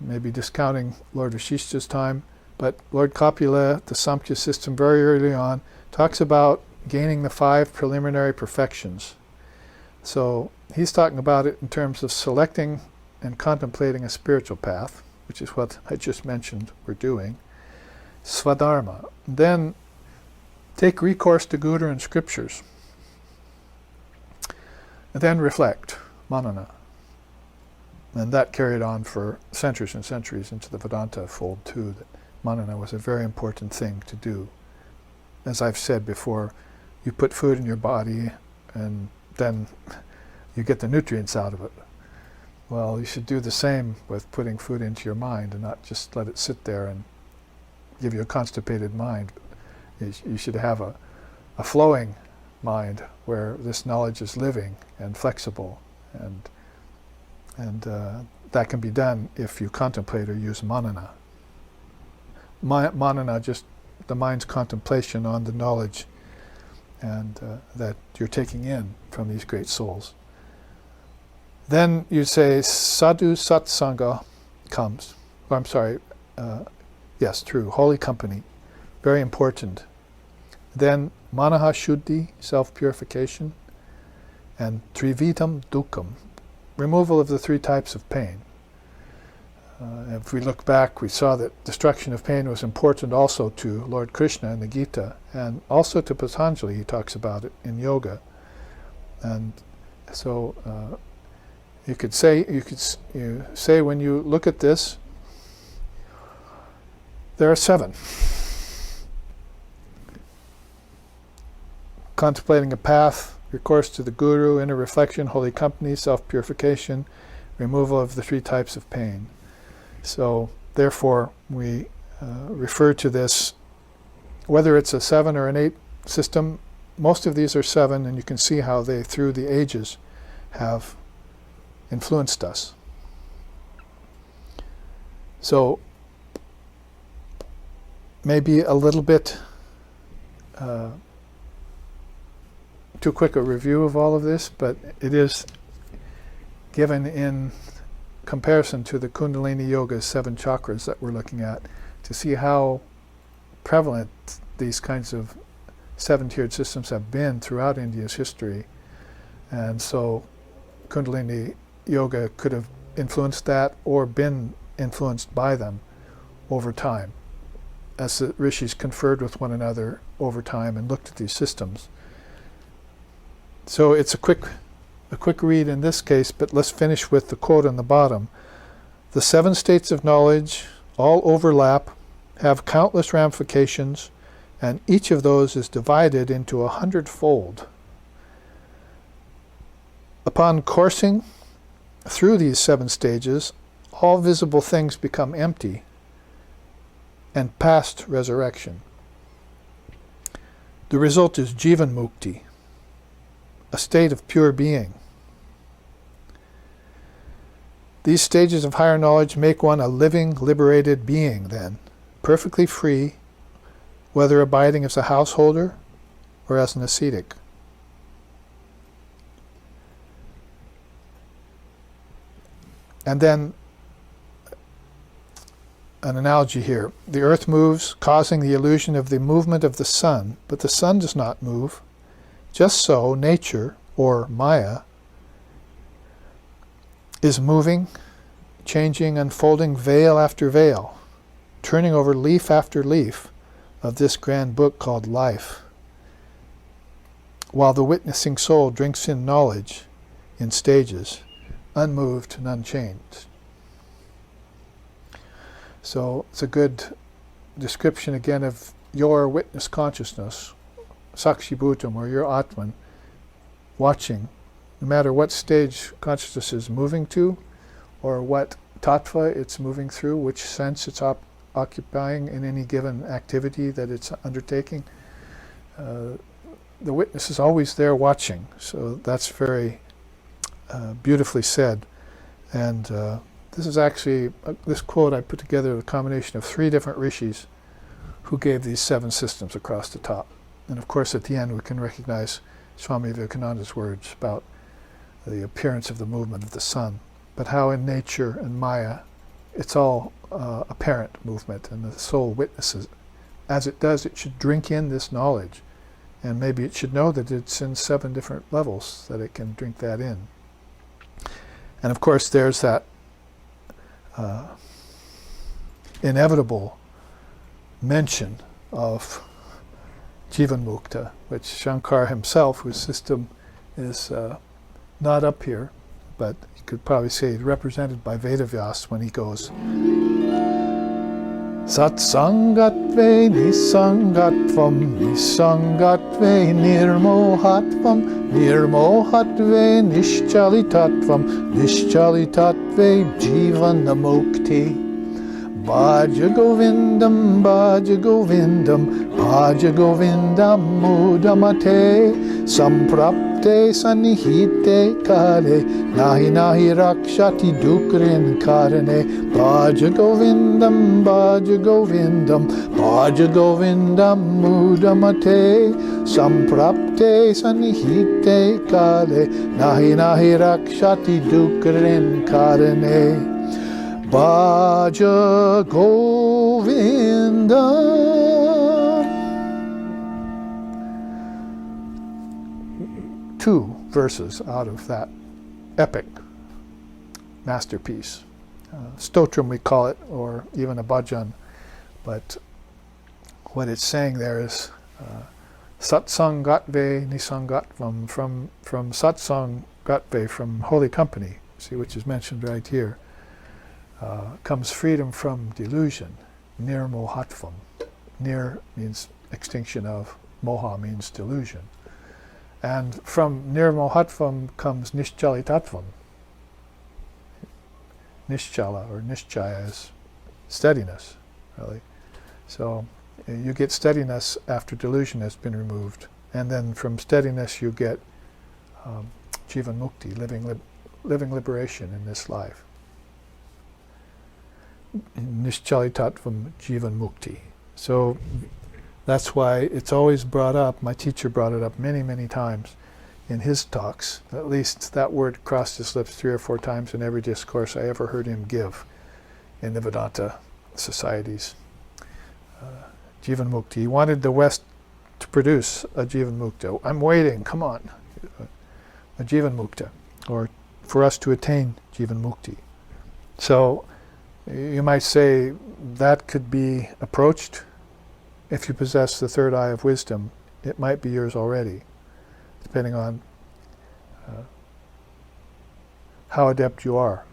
Speaker 2: maybe discounting Lord Vashishtha's time, but Lord Kapila, the Samkhya system very early on, talks about gaining the 5 preliminary perfections. So he's talking about it in terms of selecting and contemplating a spiritual path, which is what I just mentioned we're doing. Swadharma. Then take recourse to Guru and scriptures. And then reflect, manana. And that carried on for centuries and centuries into the Vedanta fold too, that manana was a very important thing to do. As I've said before, you put food in your body and then you get the nutrients out of it. Well, you should do the same with putting food into your mind and not just let it sit there and give you a constipated mind. You should have a flowing mind where this knowledge is living and flexible, and that can be done if you contemplate or use manana. Manana, just the mind's contemplation on the knowledge and that you're taking in from these great souls. Then you say sadhu satsanga comes. Oh, I'm sorry. Yes, true. Holy company, very important. Then manaha shuddhi, self-purification, and trividam dukkam, removal of the 3 types of pain. If we look back, we saw that destruction of pain was important also to Lord Krishna in the Gita, and also to Patanjali. He talks about it in yoga. And so you could say when you look at this, there are 7. Contemplating a path, recourse to the Guru, inner reflection, holy company, self-purification, removal of the 3 types of pain. So, therefore, we refer to this, whether it's a 7 or an 8 system, most of these are 7, and you can see how they, through the ages, have influenced us. So, maybe a little bit too quick a review of all of this, but it is given in comparison to the Kundalini Yoga 7 chakras that we're looking at to see how prevalent these kinds of 7-tiered systems have been throughout India's history. And so Kundalini Yoga could have influenced that or been influenced by them over time, as the rishis conferred with one another over time and looked at these systems. So it's a quick read in this case, but let's finish with the quote on the bottom. The 7 states of knowledge all overlap, have countless ramifications, and each of those is divided into 100-fold. Upon coursing through these 7 stages, all visible things become empty and past resurrection. The result is Jeevan Mukti, a state of pure being. These stages of higher knowledge make one a living, liberated being then, perfectly free, whether abiding as a householder or as an ascetic. And then an analogy here. The earth moves, causing the illusion of the movement of the sun, but the sun does not move. Just so, nature, or Maya, is moving, changing, unfolding veil after veil, turning over leaf after leaf of this grand book called life, while the witnessing soul drinks in knowledge in stages, unmoved and unchanged. So it's a good description again of your witness consciousness, Sakshi Bhutam, or your Atman, watching, no matter what stage consciousness is moving to, or what tattva it's moving through, which sense it's occupying in any given activity that it's undertaking. The witness is always there watching, so that's very beautifully said. And this is actually, this quote I put together, a combination of 3 different rishis who gave these 7 systems across the top. And of course at the end we can recognize Swami Vivekananda's words about the appearance of the movement of the sun, but how in nature and Maya it's all apparent movement, and the soul witnesses. As it does, it should drink in this knowledge, and maybe it should know that it's in 7 different levels that it can drink that in. And of course there's that inevitable mention of Jeevan Mukta, which Shankar himself, whose system is not up here, but you could probably say represented by Vedavyas when he goes Satsangatve nisangatvam nisangatve nirmohatvam nirmohatve nischalitatvam nischalitatve jivana mukti. Bhaja Govindam, Bhaja Govindam, Bhaja Govindam Mudamate, Samprapte Sanihite Kale, Nahi Nahi Rakshati Dukrin Karane, Bhaja Govindam, Bhaja Govindam, Bhaja Govindam Mudamate, Samprapte Sanihite Kale, Nahi Nahi Rakshati Dukrin Karane. Bhaja Govinda. 2 verses out of that epic masterpiece. Stotram we call it, or even a bhajan, but what it's saying there is Satsangatve Nisangatvam, from Satsangatve, from holy company, see, which is mentioned right here. Comes freedom from delusion, nirmohatvam. Nir means extinction of, moha means delusion. And from nirmohatvam comes nischalitatvam. Nischala, or nischaya, is steadiness, really. So you get steadiness after delusion has been removed. And then from steadiness you get Jeevan Mukti, living liberation in this life. Nischalitatvam Jeevan Mukti. So that's why it's always brought up, my teacher brought it up many, many times in his talks. At least that word crossed his lips 3 or 4 times in every discourse I ever heard him give in the Vedanta societies. Jeevan Mukti. He wanted the West to produce a Jeevan Mukta. I'm waiting, come on. A Jeevan Mukta, or for us to attain Jeevan Mukti. So you might say that could be approached. If you possess the 3rd eye of wisdom, it might be yours already, depending on how adept you are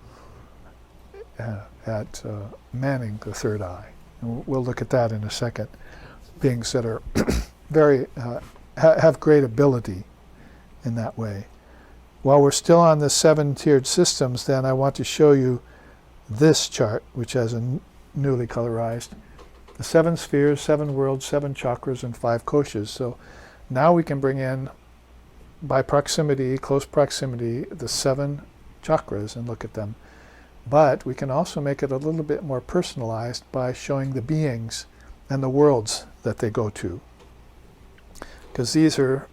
Speaker 2: at manning the 3rd eye. And we'll look at that in a second. Beings that are very have great ability in that way. While we're still on the 7-tiered systems, then I want to show you this chart, which has a newly colorized, the 7 spheres, 7 worlds, 7 chakras, and 5 koshas. So now we can bring in, by proximity, close proximity, the 7 chakras and look at them. But we can also make it a little bit more personalized by showing the beings and the worlds that they go to. Because these are,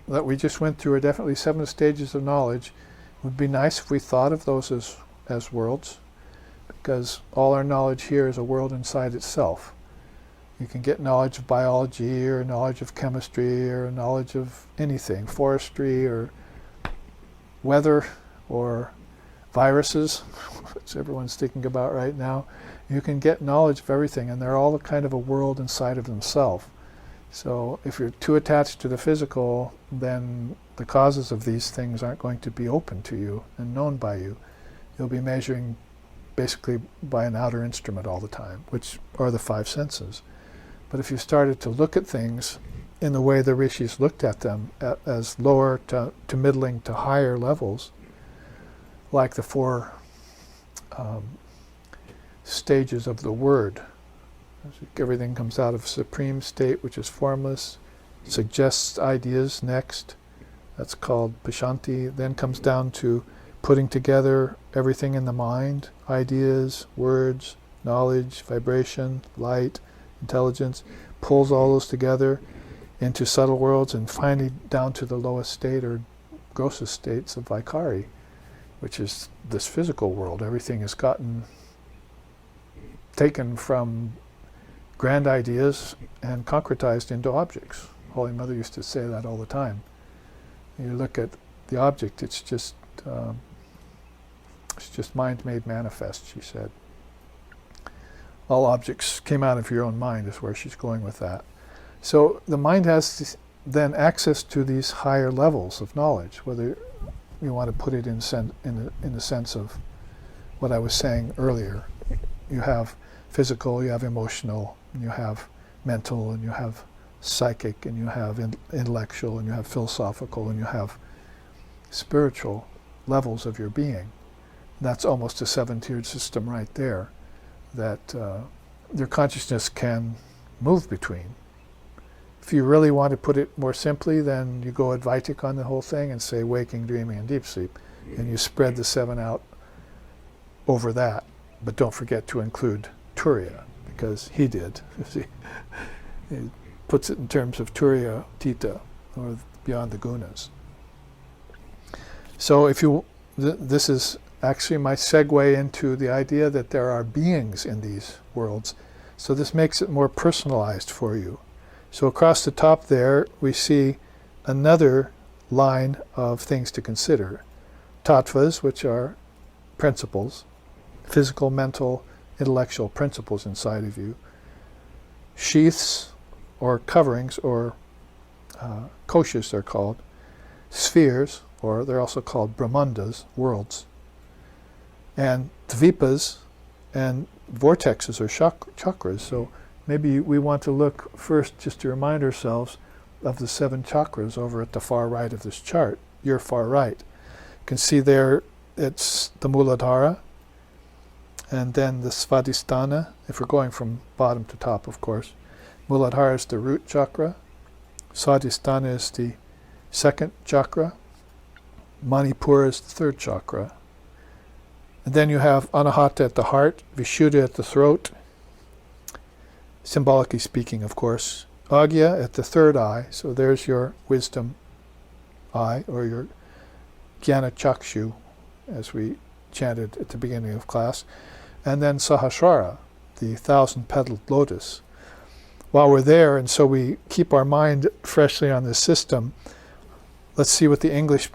Speaker 2: that we just went through, are definitely 7 stages of knowledge. It would be nice if we thought of those as worlds, because all our knowledge here is a world inside itself. You can get knowledge of biology, or knowledge of chemistry, or knowledge of anything, forestry, or weather, or viruses, which everyone's thinking about right now. You can get knowledge of everything, and they're all kind of a world inside of themselves. So if you're too attached to the physical, then the causes of these things aren't going to be open to you and known by you. You'll be measuring basically by an outer instrument all the time, which are the 5 senses. But if you started to look at things in the way the rishis looked at them, as lower to middling to higher levels, like the 4 stages of the word. Everything comes out of supreme state, which is formless, suggests ideas next. That's called Pashanti. Then comes down to putting together everything in the mind, ideas, words, knowledge, vibration, light, intelligence, pulls all those together into subtle worlds, and finally down to the lowest state or grossest states of Vaikari, which is this physical world. Everything is taken from grand ideas and concretized into objects. Holy Mother used to say that all the time. You look at the object, it's just mind made manifest, she said. All objects came out of your own mind is where she's going with that. So the mind has then access to these higher levels of knowledge, whether you want to put it in the sense of what I was saying earlier. You have physical, you have emotional, and you have mental, and you have psychic, and you have intellectual, and you have philosophical, and you have spiritual levels of your being. That's almost a 7-tiered system right there that your consciousness can move between. If you really want to put it more simply, then you go Advaitic on the whole thing and say waking, dreaming, and deep sleep, and you spread the 7 out over that. But don't forget to include Turiya, because he did. He puts it in terms of Turiya, or beyond the gunas. So if you, this is actually my segue into the idea that there are beings in these worlds. So this makes it more personalized for you. So across the top there, we see another line of things to consider. Tattvas, which are principles, physical, mental, intellectual principles inside of you. Sheaths, or coverings, or koshas they're called. Spheres, or they're also called brahmandas, worlds. And dvipas and vortexes, or chakras. So maybe we want to look first just to remind ourselves of the 7 chakras over at the far right of this chart, your far right. You can see there it's the Muladhara, and then the Swadisthana, if we're going from bottom to top, of course. Muladhara is the root chakra. Swadhisthana is the 2nd chakra. Manipura is the 3rd chakra. And then you have Anahata at the heart, Vishuddha at the throat, symbolically speaking, of course. Agya at the 3rd eye, so there's your wisdom eye, or your Jnana Chakshu, as we chanted at the beginning of class. And then Sahasrara, the 1,000-petaled lotus. While we're there, and so we keep our mind freshly on this system, let's see what the English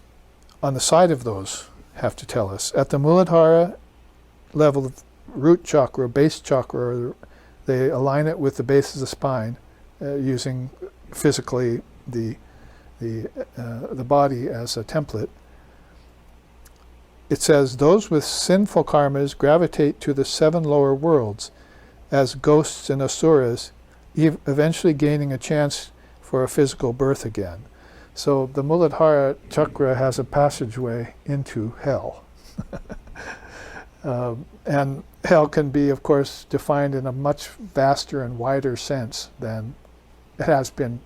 Speaker 2: on the side of those have to tell us. At the Muladhara level of root chakra, base chakra, they align it with the base of the spine, using physically the body as a template. It says, those with sinful karmas gravitate to the 7 lower worlds as ghosts and asuras, eventually gaining a chance for a physical birth again. So the Muladhara chakra has a passageway into hell. And hell can be, of course, defined in a much vaster and wider sense than it has been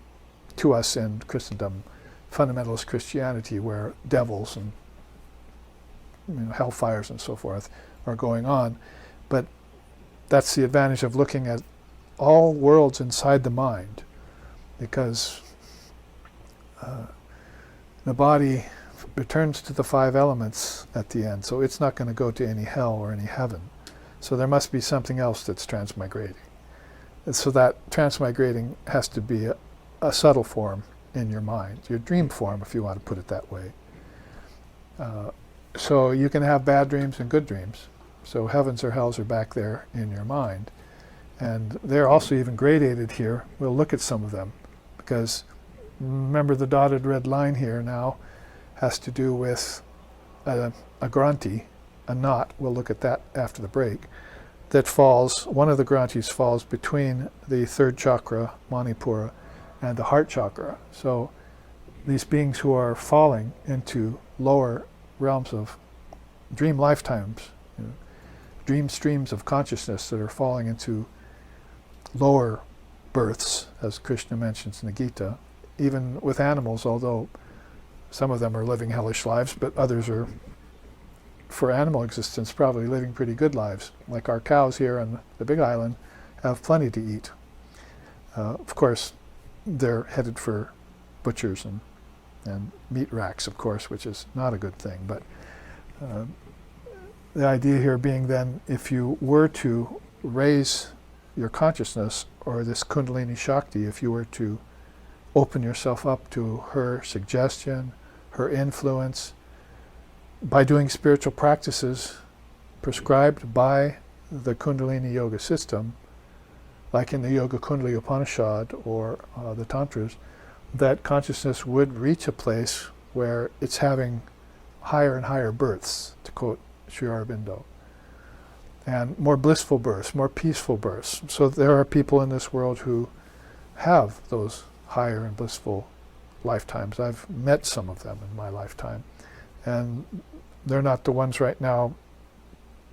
Speaker 2: to us in Christendom, fundamentalist Christianity, where devils and hellfires and so forth are going on. But that's the advantage of looking at all worlds inside the mind, because the body returns to the 5 elements at the end, so it's not going to go to any hell or any heaven. So there must be something else that's transmigrating. And so that transmigrating has to be a subtle form in your mind, your dream form, if you want to put it that way. So you can have bad dreams and good dreams. So heavens or hells are back there in your mind. And they're also even gradated here. We'll look at some of them, because remember the dotted red line here now has to do with a granthi, a knot. We'll look at that after the break. That falls, one of the granthis falls between the 3rd chakra, Montipora, and the heart chakra. So these beings who are falling into lower realms of dream lifetimes, dream streams of consciousness that are falling into lower births, as Krishna mentions in the Gita, even with animals, although some of them are living hellish lives, but others are, for animal existence, probably living pretty good lives. Like our cows here on the Big Island have plenty to eat. Of course, they're headed for butchers and meat racks, of course, which is not a good thing. But the idea here being then, if you were to raise your consciousness, or this Kundalini Shakti, if you were to open yourself up to her suggestion, her influence, by doing spiritual practices prescribed by the Kundalini Yoga system, like in the Yoga Kundalini Upanishad or the Tantras, that consciousness would reach a place where it's having higher and higher births, to quote Sri Aurobindo, and more blissful births, more peaceful births. So there are people in this world who have those higher and blissful lifetimes. I've met some of them in my lifetime, and they're not the ones right now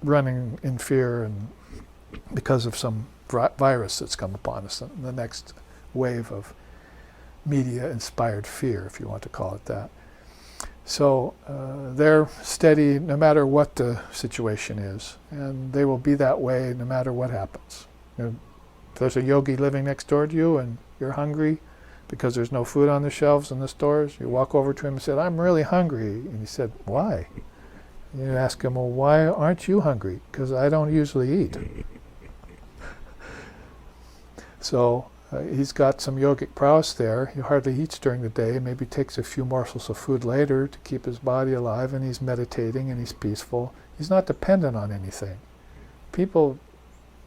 Speaker 2: running in fear and because of some virus that's come upon us, the next wave of media-inspired fear, if you want to call it that. So they're steady no matter what the situation is, and they will be that way no matter what happens. If there's a yogi living next door to you and you're hungry because there's no food on the shelves in the stores, you walk over to him and say, "I'm really hungry." And he said, "Why?" And you ask him, "Well, why aren't you hungry?" "Because I don't usually eat." So he's got some yogic prowess there. He hardly eats during the day, maybe takes a few morsels of food later to keep his body alive, and he's meditating and he's peaceful. He's not dependent on anything. People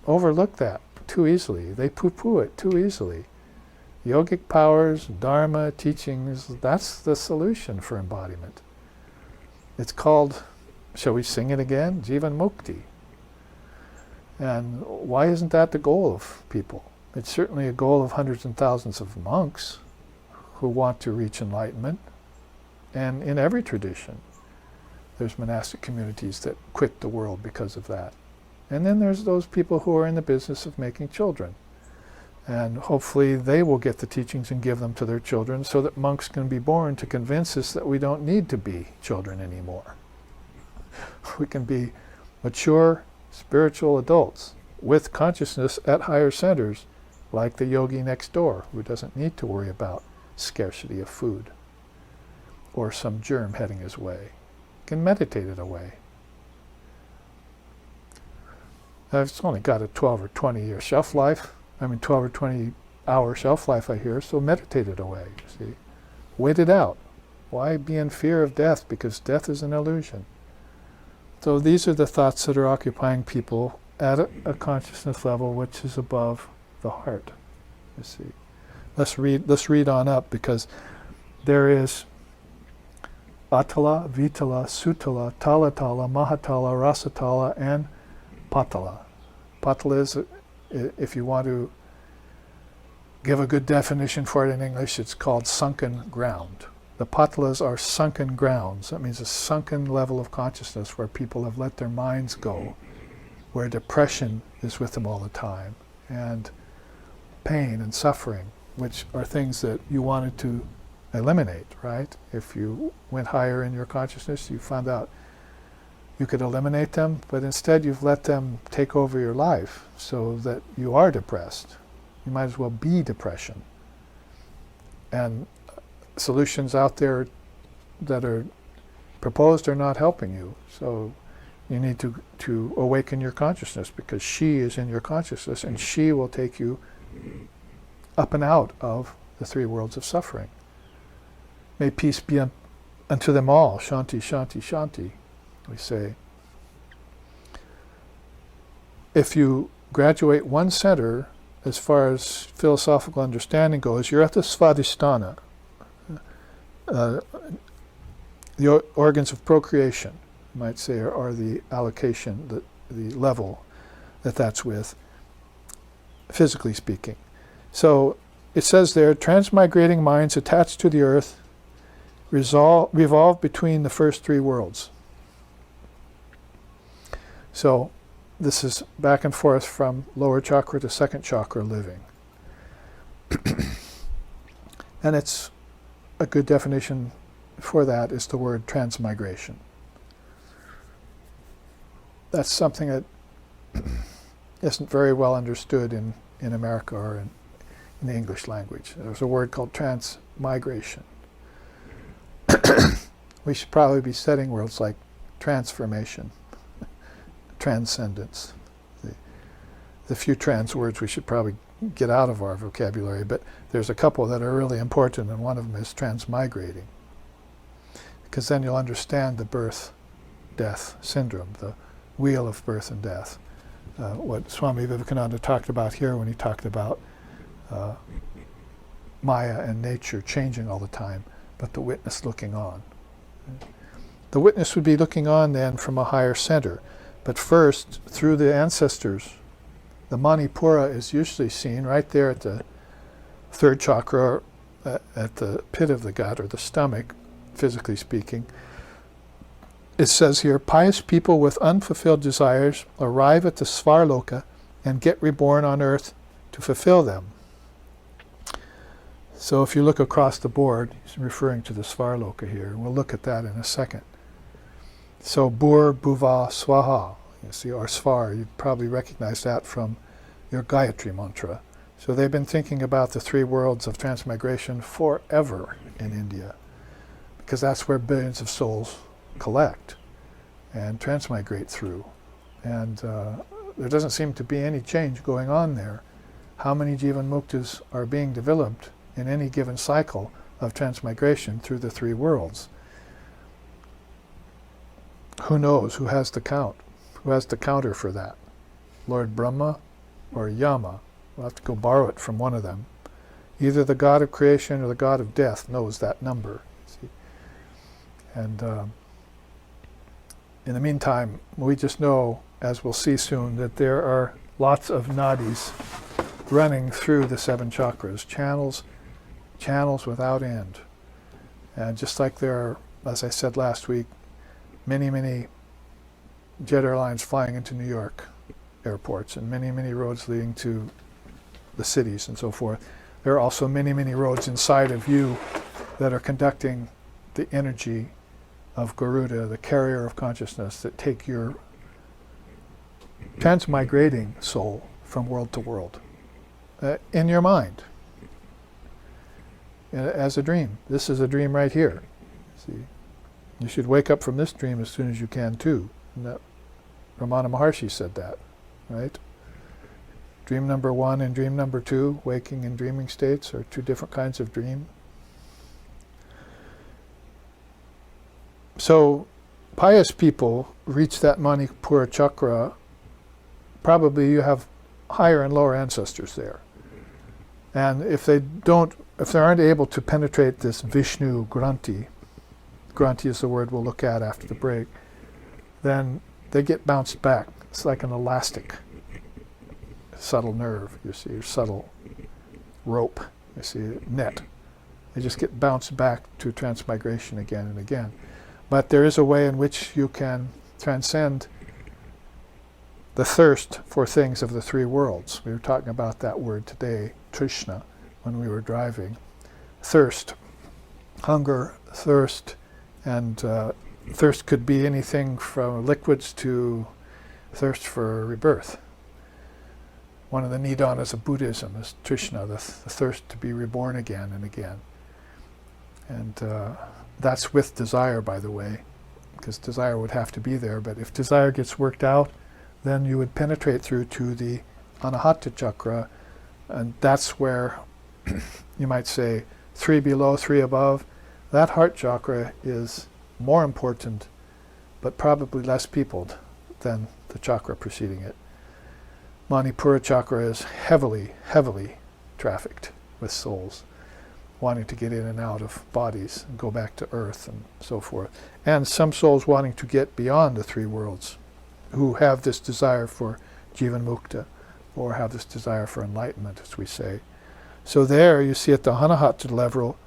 Speaker 2: overlook that too easily. They poo-poo it too easily. Yogic powers, Dharma, teachings, that's the solution for embodiment. It's called, shall we sing it again? Jeevan Mukti. And why isn't that the goal of people? It's certainly a goal of hundreds and thousands of monks who want to reach enlightenment. And in every tradition, there's monastic communities that quit the world because of that. And then there's those people who are in the business of making children. And hopefully they will get the teachings and give them to their children so that monks can be born to convince us that we don't need to be children anymore. We can be mature spiritual adults with consciousness at higher centers, like the yogi next door, who doesn't need to worry about scarcity of food or some germ heading his way. Can meditate it away. It's only got a 12 or 20 year shelf life. 12 or 20 hour shelf life, I hear, so meditate it away, you see. Wait it out. Why be in fear of death? Because death is an illusion. So these are the thoughts that are occupying people at a consciousness level which is above the heart, you see. Let's read on up, because there is Atala, Vitala, Sutala, Talatala, Mahatala, Rasatala, and Patala. Patala is, if you want to give a good definition for it in English, it's called sunken ground. The patalas are sunken grounds. That means a sunken level of consciousness where people have let their minds go, where depression is with them all the time, and pain and suffering, which are things that you wanted to eliminate, right? If you went higher in your consciousness, you found out you could eliminate them, but instead you've let them take over your life so that you are depressed. You might as well be depression. And solutions out there that are proposed are not helping you. So you need to awaken your consciousness, because she is in your consciousness and she will take you up and out of the three worlds of suffering. May peace be unto them all. Shanti, shanti, shanti, we say. If you graduate one center, as far as philosophical understanding goes, you're at the Swadisthana, the organs of procreation, you might say, are the allocation, the level that's with, physically speaking. So it says there, transmigrating minds attached to the earth revolve between the first three worlds. So this is back and forth from lower chakra to second chakra living. And it's a good definition for that is the word transmigration. That's something that isn't very well understood in America or in the English language. There's a word called transmigration. We should probably be studying words like transformation, transcendence. The few trans words we should probably get out of our vocabulary, but there's a couple that are really important, and one of them is transmigrating. Because then you'll understand the birth-death syndrome, the wheel of birth and death. What Swami Vivekananda talked about here when he talked about Maya and nature changing all the time, but the witness looking on. The witness would be looking on then from a higher center, but first, through the ancestors, the Montipora is usually seen right there at the third chakra, at the pit of the gut, or the stomach, physically speaking. It says here, pious people with unfulfilled desires arrive at the Svarloka and get reborn on earth to fulfill them. So if you look across the board, he's referring to the Svarloka here, and we'll look at that in a second. So Bur, Bhuva, Swaha, you see, or Svar, you'd probably recognize that from your Gayatri mantra. So they've been thinking about the three worlds of transmigration forever in India, because that's where billions of souls collect and transmigrate through. And there doesn't seem to be any change going on there. How many Jeevan Muktis are being developed in any given cycle of transmigration through the three worlds? Who knows? Who has the count? Who has the counter for that? Lord Brahma or Yama? We'll have to go borrow it from one of them. Either the God of creation or the God of death knows that number. See? And in the meantime, we just know, as we'll see soon, that there are lots of nadis running through the seven chakras, channels without end. And just like there are, as I said last week, many jet airlines flying into New York airports, and many roads leading to the cities and so forth, there are also many roads inside of you that are conducting the energy of Garuda, the carrier of consciousness, that take your transmigrating soul from world to world in your mind as a dream. This is a dream right here. See, you should wake up from this dream as soon as you can too. And that Ramana Maharshi said that, right? Dream number 1 and dream number 2, waking and dreaming states, are two different kinds of dream. So pious people reach that Montipora Chakra. Probably you have higher and lower ancestors there. And if they aren't able to penetrate this Vishnu Granti is the word we'll look at after the break, then they get bounced back. It's like an elastic, subtle nerve, you see, or subtle rope, you see, net They just get bounced back to transmigration again and again. But there is a way in which you can transcend the thirst for things of the three worlds. We were talking about that word today, Trishna, when we were driving. Thirst, hunger, thirst, and thirst could be anything from liquids to thirst for rebirth. One of the nidanas of Buddhism is Trishna, the thirst to be reborn again and again. And that's with desire, by the way, because desire would have to be there. But if desire gets worked out, then you would penetrate through to the Anahata Chakra, and that's where you might say 3 below, 3 above. That heart chakra is more important, but probably less peopled than the chakra preceding it. Montipora Chakra is heavily, heavily trafficked with souls wanting to get in and out of bodies and go back to earth and so forth. And some souls wanting to get beyond the three worlds, who have this desire for Jeevan Mukti, or have this desire for enlightenment, as we say. So there you see at the Anahata level,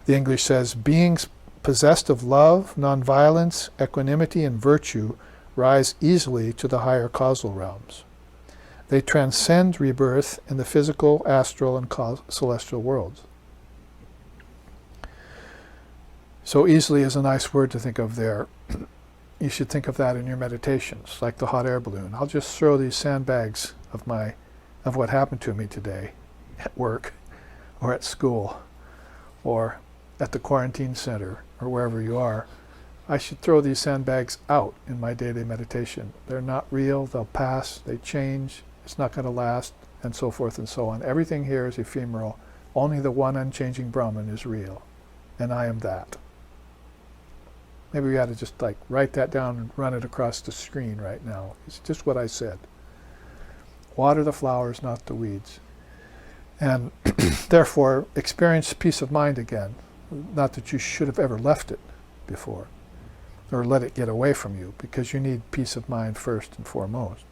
Speaker 2: the English says, beings possessed of love, nonviolence, equanimity, and virtue rise easily to the higher causal realms. They transcend rebirth in the physical, astral, and celestial worlds. So easily is a nice word to think of there. You should think of that in your meditations, like the hot air balloon. I'll just throw these sandbags of what happened to me today at work, or at school, or at the quarantine center, or wherever you are. I should throw these sandbags out in my daily meditation. They're not real, they'll pass, they change, it's not going to last, and so forth and so on. Everything here is ephemeral. Only the one unchanging Brahman is real, and I am that. Maybe we ought to just write that down and run it across the screen right now. It's just what I said. Water the flowers, not the weeds. And therefore, experience peace of mind again. Not that you should have ever left it before, or let it get away from you, because you need peace of mind first and foremost.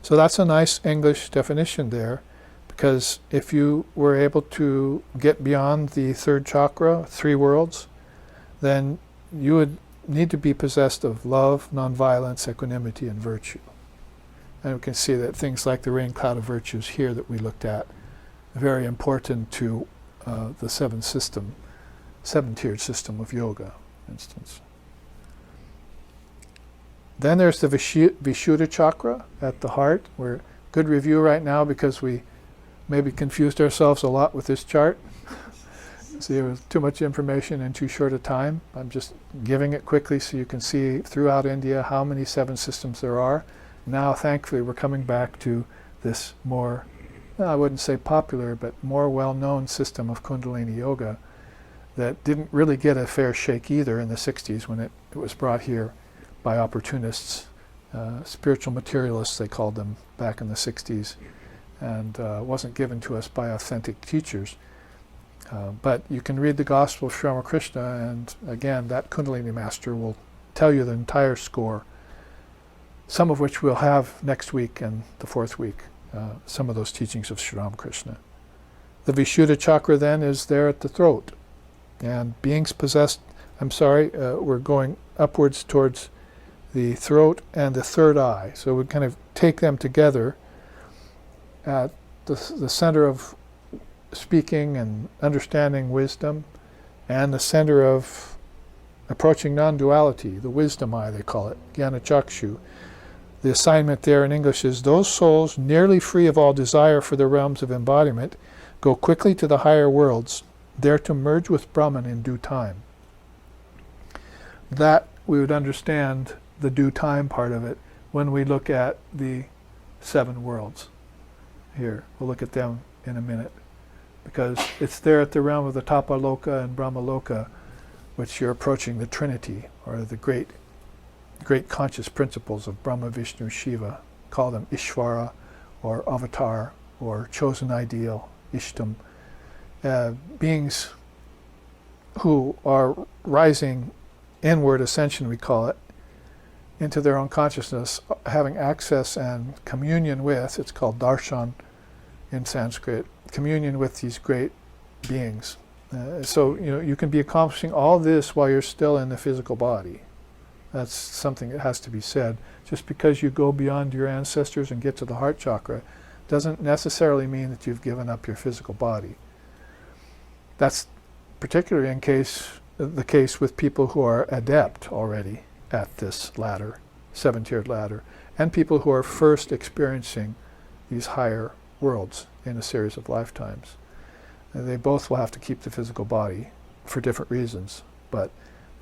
Speaker 2: So that's a nice English definition there, because if you were able to get beyond the third chakra, three worlds, then you would need to be possessed of love, nonviolence, equanimity, and virtue. And we can see that things like the rain cloud of virtues here that we looked at are very important to the seven-tiered system of yoga, for instance. Then there's the Vishuddha Chakra at the heart. We're good review right now because we maybe confused ourselves a lot with this chart. See, it was too much information in too short a time. I'm just giving it quickly so you can see throughout India how many seven systems there are. Now, thankfully, we're coming back to this more, I wouldn't say popular, but more well-known system of Kundalini Yoga that didn't really get a fair shake either in the 60s when it was brought here by opportunists, spiritual materialists they called them back in the 60s, and wasn't given to us by authentic teachers. But you can read the Gospel of Sri Ramakrishna, and again, that Kundalini master will tell you the entire score, some of which we'll have next week and the fourth week, some of those teachings of Sri Ramakrishna. The Vishuddha Chakra then is there at the throat, and beings possessed, we're going upwards towards the throat and the third eye. So we kind of take them together at the center of speaking and understanding wisdom, and the center of approaching non-duality, the wisdom eye they call it, Jnana Chakshu. The assignment there in English is, those souls nearly free of all desire for the realms of embodiment go quickly to the higher worlds, there to merge with Brahman in due time. That we would understand the due time part of it when we look at the seven worlds. Here, we'll look at them in a minute, because it's there at the realm of the Tapaloka and Brahmaloka, which you're approaching the Trinity, or the great conscious principles of Brahma, Vishnu, Shiva. Call them Ishvara, or Avatar, or Chosen Ideal, Ishtam. Beings who are rising inward ascension, we call it, into their own consciousness, having access and communion with, it's called darshan in Sanskrit, communion with these great beings. So you can be accomplishing all this while you're still in the physical body. That's something that has to be said. Just because you go beyond your ancestors and get to the heart chakra doesn't necessarily mean that you've given up your physical body. That's particularly the case with people who are adept already at this ladder, seven-tiered ladder, and people who are first experiencing these higher worlds in a series of lifetimes. And they both will have to keep the physical body for different reasons, but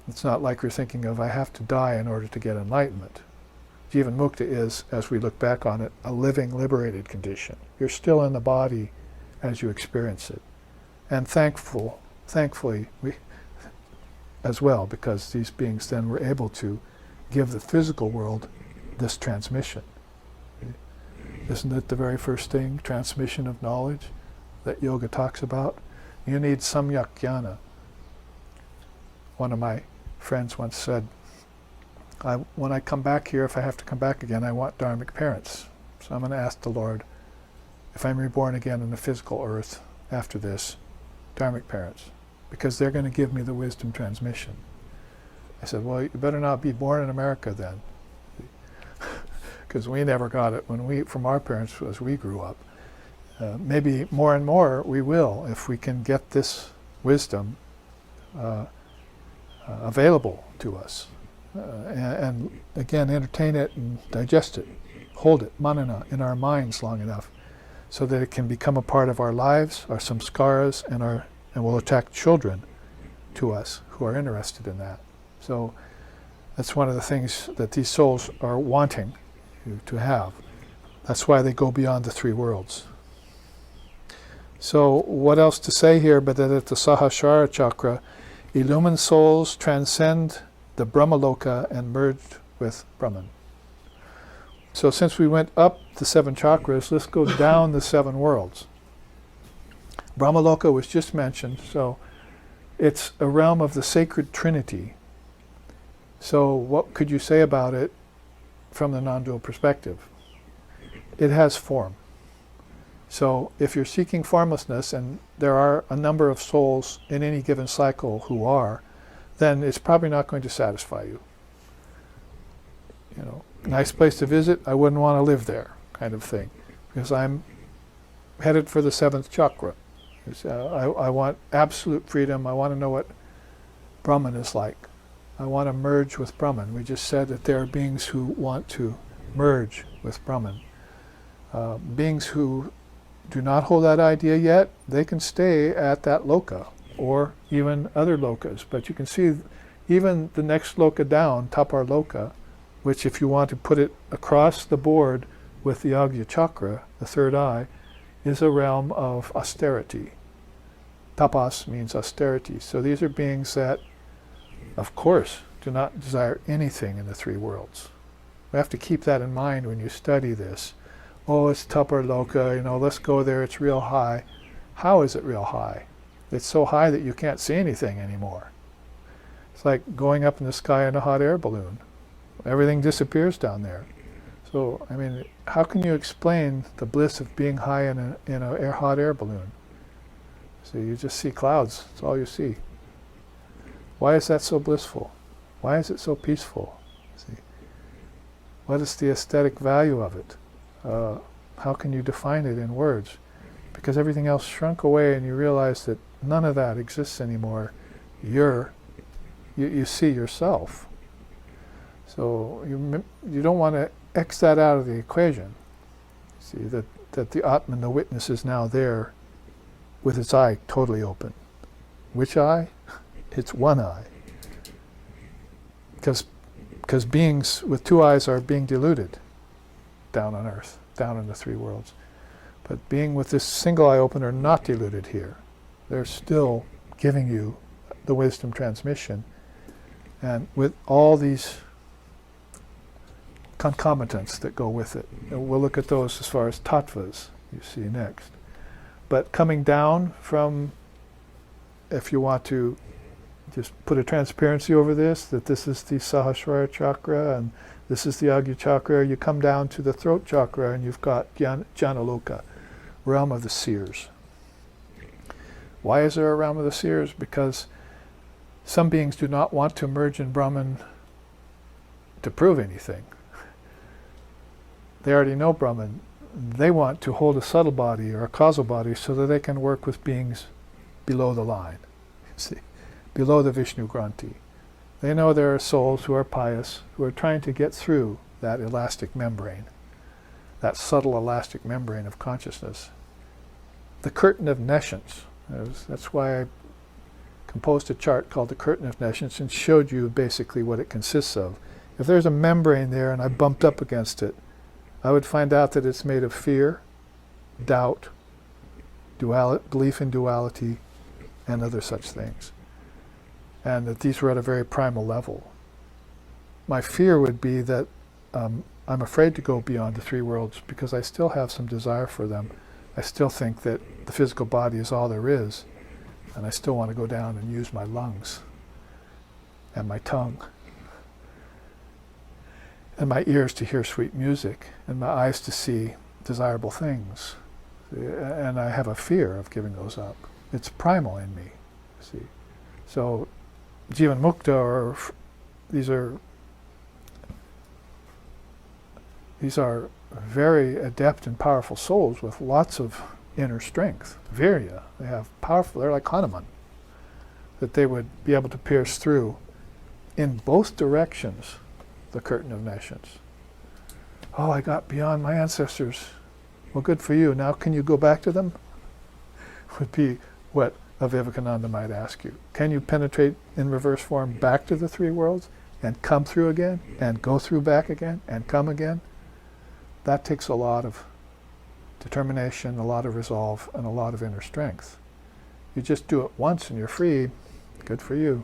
Speaker 2: it's not like you're thinking of, I have to die in order to get enlightenment. Jeevan Mukti is, as we look back on it, a living, liberated condition. You're still in the body as you experience it. And thankfully, we as well, because these beings then were able to give the physical world this transmission. Isn't it the very first thing, transmission of knowledge, that yoga talks about? You need samyak jnana. One of my friends once said, when I come back here, if I have to come back again, I want dharmic parents. So I'm going to ask the Lord, if I'm reborn again in the physical earth after this, dharmic parents, because they're going to give me the wisdom transmission. I said, well, you better not be born in America then, because we never got it from our parents as we grew up. Maybe more and more we will, if we can get this wisdom available to us. And again, entertain it and digest it, hold it, manana, in our minds long enough, so that it can become a part of our lives, our samskaras, and will attract children to us who are interested in that. So that's one of the things that these souls are wanting to have. That's why they go beyond the three worlds. So what else to say here but that at the Sahasrara Chakra, illumined souls transcend the Brahmaloka and merge with Brahman. So since we went up the seven chakras, let's go down the seven worlds. Brahmaloka was just mentioned, so it's a realm of the sacred Trinity. So what could you say about it from the non-dual perspective? It has form. So if you're seeking formlessness, and there are a number of souls in any given cycle who are, then it's probably not going to satisfy you. Nice place to visit, I wouldn't want to live there, kind of thing, because I'm headed for the seventh chakra. I want absolute freedom. I want to know what Brahman is like. I want to merge with Brahman. We just said that there are beings who want to merge with Brahman. Beings who do not hold that idea yet, they can stay at that loka, or even other lokas. But you can see even the next loka down, Tapar Loka, which if you want to put it across the board with the Ajna Chakra, the third eye, is a realm of austerity. Tapas means austerity. So these are beings that, of course, do not desire anything in the three worlds. We have to keep that in mind when you study this. Oh, it's Tapar Loka, let's go there, it's real high. How is it real high? It's so high that you can't see anything anymore. It's like going up in the sky in a hot air balloon. Everything disappears down there. So, how can you explain the bliss of being high in a hot air balloon? So you just see clouds, that's all you see. Why is that so blissful? Why is it so peaceful? See, what is the aesthetic value of it? How can you define it in words? Because everything else shrunk away and you realize that none of that exists anymore. You see yourself. So you don't want to X that out of the equation. See that the Atman, the witness, is now there with its eye totally open. Which eye? It's one eye. Because beings with two eyes are being deluded down on earth, down in the three worlds. But being with this single eye open are not deluded here. They're still giving you the wisdom transmission. And with all these concomitants that go with it. And we'll look at those as far as tattvas, you see next. But coming down from, if you want to just put a transparency over this, that this is the Sahasrara Chakra and this is the Ajna Chakra, you come down to the throat chakra and you've got Jnana Loka, realm of the seers. Why is there a realm of the seers? Because some beings do not want to merge in Brahman to prove anything. They already know Brahman. They want to hold a subtle body or a causal body so that they can work with beings below the line, see, below the Vishnu Granthi. They know there are souls who are pious, who are trying to get through that elastic membrane, that subtle elastic membrane of consciousness. The curtain of nescience. That's why I composed a chart called the curtain of nescience and showed you basically what it consists of. If there's a membrane there and I bumped up against it, I would find out that it's made of fear, doubt, belief in duality, and other such things. And that these were at a very primal level. My fear would be that I'm afraid to go beyond the three worlds because I still have some desire for them. I still think that the physical body is all there is, and I still want to go down and use my lungs and my tongue and my ears to hear sweet music and my eyes to see desirable things. And I have a fear of giving those up. It's primal in me, see. So Jeevan Mukti, these are very adept and powerful souls with lots of inner strength, virya. They have powerful, they're like Hanuman, that they would be able to pierce through in both directions the curtain of nescience. Oh, I got beyond my ancestors. Well, good for you. Now can you go back to them? Would be what a Vivekananda might ask you. Can you penetrate in reverse form back to the three worlds and come through again and go through back again and come again? That takes a lot of determination, a lot of resolve, and a lot of inner strength. You just do it once and you're free, good for you.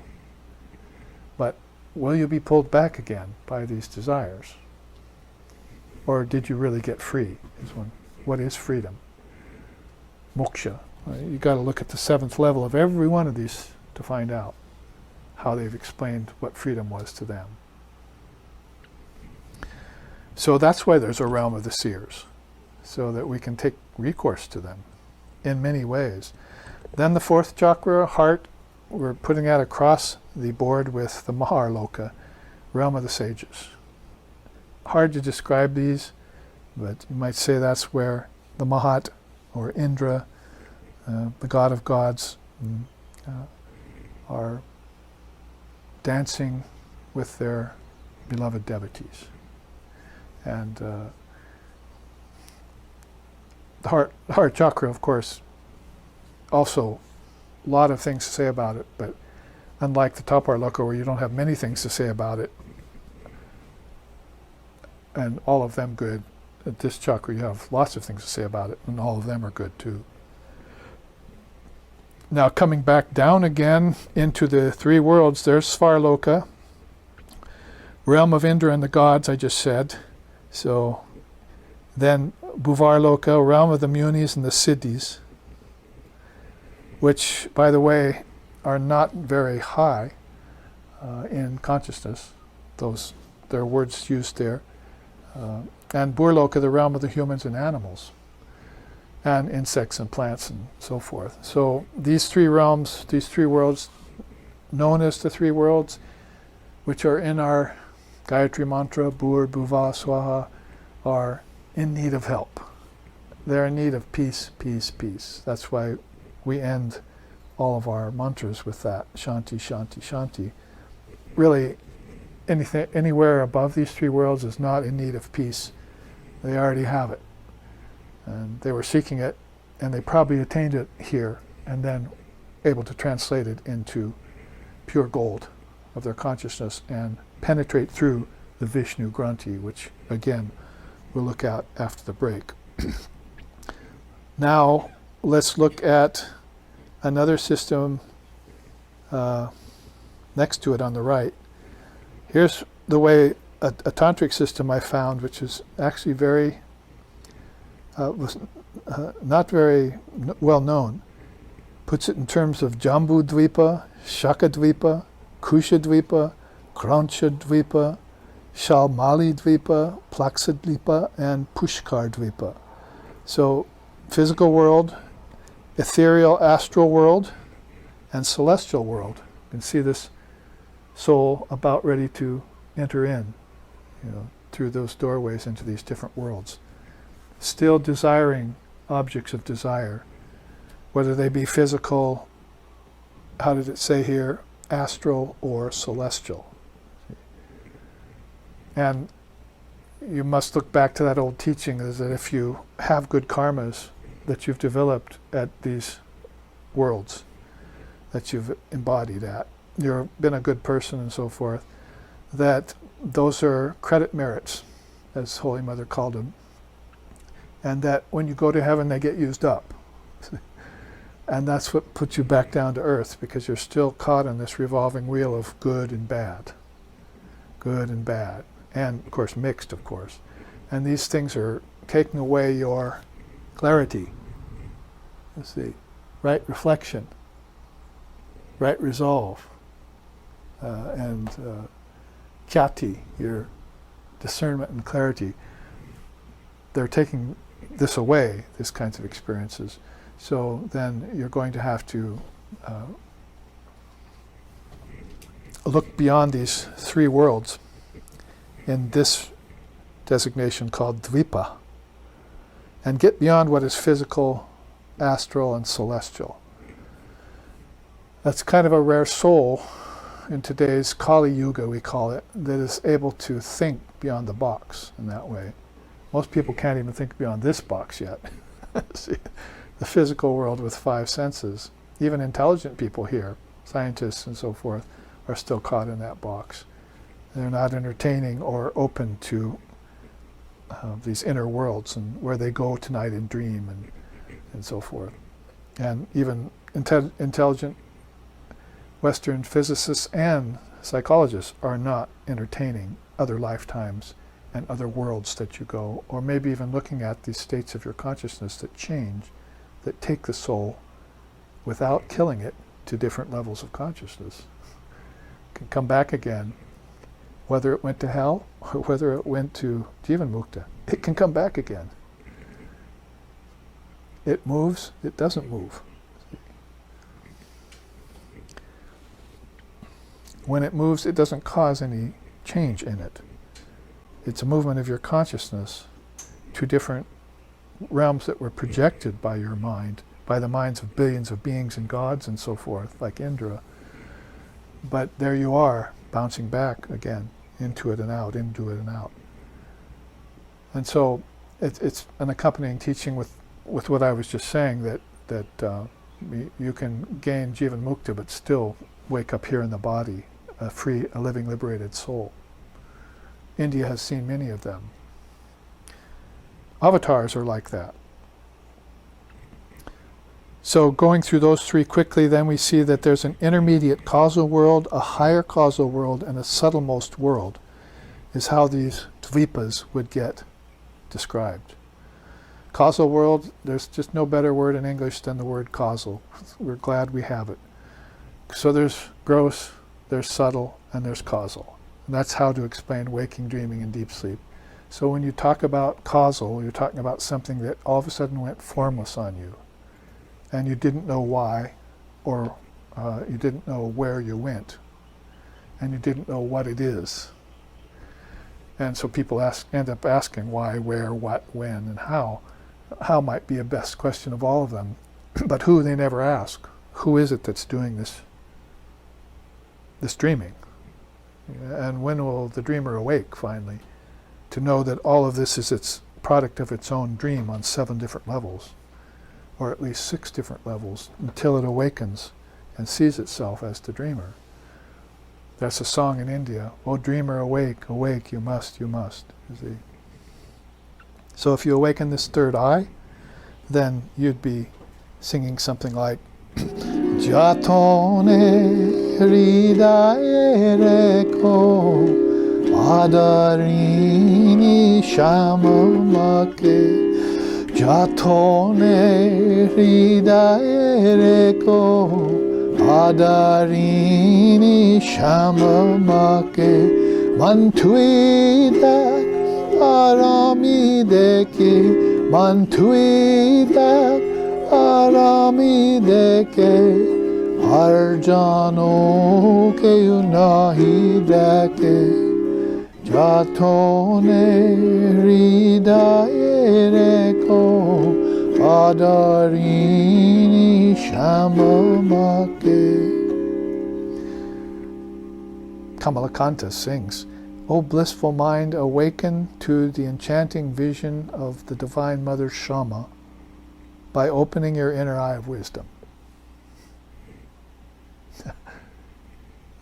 Speaker 2: But will you be pulled back again by these desires? Or did you really get free? What is freedom? Moksha. You got to look at the seventh level of every one of these to find out how they've explained what freedom was to them. So that's why there's a realm of the seers, so that we can take recourse to them in many ways. Then the fourth chakra, heart, we're putting that across the board with the Maharloka, realm of the sages. Hard to describe these, but you might say that's where the Mahat, or Indra, the god of gods, are dancing with their beloved devotees. And the heart chakra, of course, also a lot of things to say about it, but unlike the Taparloka where you don't have many things to say about it, and all of them good, at this chakra you have lots of things to say about it, and all of them are good too. Now coming back down again into the three worlds, there's Svarloka, realm of Indra and the gods, I just said. So then Bhuvarloka, realm of the Munis and the Siddhis, which, by the way, are not very high in consciousness. There are words used there. And Burloka, the realm of the humans and animals, and insects and plants and so forth. So these three realms, these three worlds, known as the three worlds, which are in our Gayatri mantra, Bhur, Bhuva, Swaha, are in need of help. They're in need of peace, peace, peace. That's why we end all of our mantras with that, Shanti, Shanti, Shanti. Really, anywhere above these three worlds is not in need of peace. They already have it. And they were seeking it, and they probably attained it here, and then able to translate it into pure gold of their consciousness and penetrate through the Vishnu Granthi, which again we'll look at after the break. Now let's look at another system next to it on the right. Here's the way a tantric system I found, which is actually very was not very well known. Puts it in terms of Jambu Dvipa, Shaka Dvipa, Kusha Dvipa, Krauncha Dvipa, Shalmali Dvipa, Plaksa Dvipa, and Pushkar Dvipa. So physical world, ethereal astral world, and celestial world. You can see this soul about ready to enter in, through those doorways into these different worlds. Still desiring objects of desire, whether they be physical, how did it say here, astral or celestial. And you must look back to that old teaching, is that if you have good karmas that you've developed at these worlds, that you've embodied at, you've been a good person and so forth, that those are credit merits, as Holy Mother called them, and that when you go to heaven they get used up. And that's what puts you back down to earth, because you're still caught in this revolving wheel of good and bad, and of course mixed, of course. And these things are taking away your clarity, right reflection, right resolve, and kyati, your discernment and clarity. They're taking this away, these kinds of experiences. So then you're going to have to look beyond these three worlds in this designation called dvipa, and get beyond what is physical, astral, and celestial. That's kind of a rare soul in today's Kali Yuga, we call it, that is able to think beyond the box in that way. Most people can't even think beyond this box yet. See, the physical world with five senses. Even intelligent people here, scientists and so forth, are still caught in that box. They're not entertaining or open to these inner worlds, and where they go tonight and dream and so forth. And even intelligent Western physicists and psychologists are not entertaining other lifetimes and other worlds that you go, or maybe even looking at these states of your consciousness that change, that take the soul without killing it to different levels of consciousness. It can come back again, whether it went to hell or whether it went to Jeevan Mukti. It can come back again. It moves, it doesn't move. When it moves, it doesn't cause any change in it. It's a movement of your consciousness to different realms that were projected by your mind, by the minds of billions of beings and gods and so forth, like Indra. But there you are, bouncing back again, into it and out, into it and out. And so it's an accompanying teaching with what I was just saying, that you can gain Jeevan Mukti but still wake up here in the body, a free, a living, liberated soul. India has seen many of them. Avatars are like that. So going through those three quickly, then we see that there's an intermediate causal world, a higher causal world, and a subtlemost world, is how these dvipas would get described. Causal world, there's just no better word in English than the word causal. We're glad we have it. So there's gross, there's subtle, and there's causal. And that's how to explain waking, dreaming, and deep sleep. So when you talk about causal, you're talking about something that all of a sudden went formless on you, and you didn't know why, or you didn't know where you went, and you didn't know what it is. And so people end up asking why, where, what, when, and how. How might be a best question of all of them, but who they never ask. Who is it that's doing this dreaming? And when will the dreamer awake finally to know that all of this is its product of its own dream on 7 different levels, or at least 6 different levels, until it awakens and sees itself as the dreamer. That's a song in India, "Oh dreamer, awake, awake, you must, you must." You see? So if you awaken this third eye, then you'd be singing something like Jatone hridaye reko adarini shamamake Jatone hridaye reko adarini shamamake Mantuida arami deki Mantui dak arami deke Arjano ke unahi deke Jatone hridayereko Adarini shamamake. Kamalakanta sings, O blissful mind, awaken to the enchanting vision of the Divine Mother Shama by opening your inner eye of wisdom.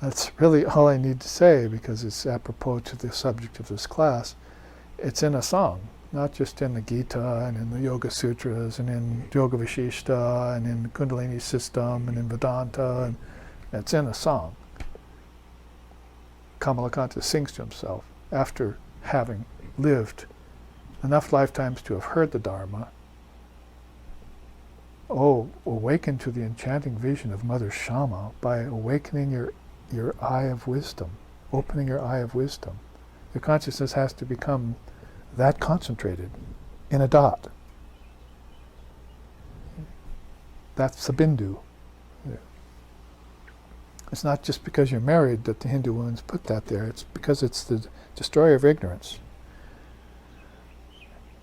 Speaker 2: That's really all I need to say because it's apropos to the subject of this class. It's in a song, not just in the Gita and in the Yoga Sutras and in Yoga Vishishta and in the Kundalini system and in Vedanta. And it's in a song. Kamalakanta sings to himself after having lived enough lifetimes to have heard the Dharma. Oh, awaken to the enchanting vision of Mother Shama by awakening your eye of wisdom, opening your eye of wisdom. Your consciousness has to become that concentrated in a dot. That's the bindu. It's not just because you're married that the Hindu women's put that there. It's because it's the destroyer of ignorance.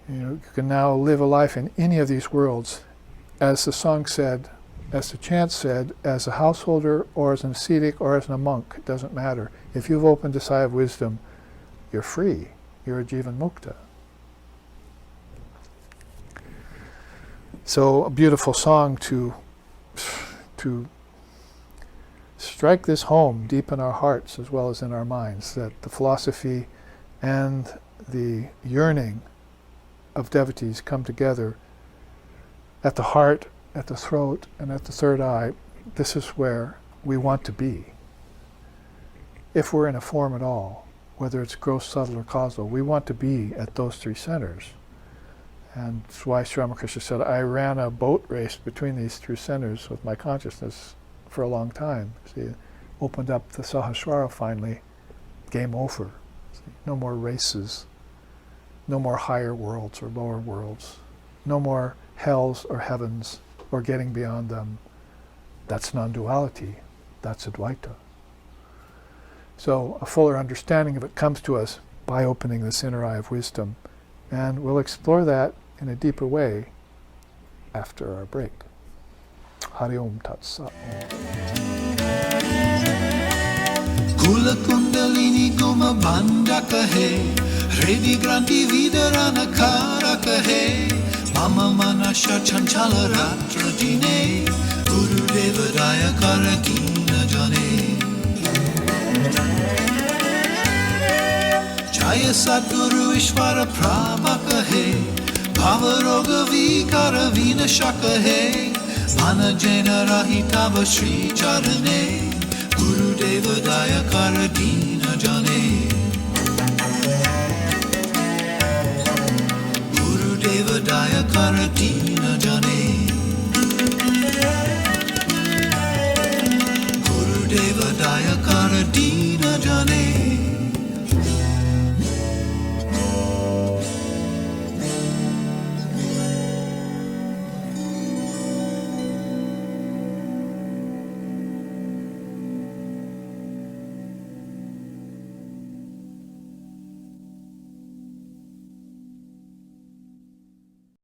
Speaker 2: You can now live a life in any of these worlds, as the song said, as the chant said, as a householder or as an ascetic or as a monk. It doesn't matter. If you've opened this eye of wisdom, you're free. You're a Jeevan Mukta. So a beautiful song to strike this home deep in our hearts as well as in our minds, that the philosophy and the yearning of devotees come together at the heart, at the throat, and at the third eye. This is where we want to be. If we're in a form at all, whether it's gross, subtle, or causal, we want to be at those three centers. And that's why Sri Ramakrishna said, I ran a boat race between these three centers with my consciousness for a long time. See, opened up the Sahasrara finally, game over. See, no more races, no more higher worlds or lower worlds, no more hells or heavens or getting beyond them. That's non-duality, that's Advaita. So a fuller understanding of it comes to us by opening this inner eye of wisdom, and we'll explore that in a deeper way after our break. Hari Om Tat Sat.
Speaker 1: Kula Kundalini Goma Banda Kahe, Revi Granti Vidarana Kara Kahe, Mama Manasha Chanchala Ratra Dine, Guru Devadaya Karakina Jane. Jaya Sadguru Ishvara Prabha Kahe, Bhavaroga Vikara Vina Shaka He, Mana Jena Rahitava Shri Charane, Guru Devadaya Karadina Jane. Guru Devadaya Karadina Jane. Guru Devadaya Karadina Jane.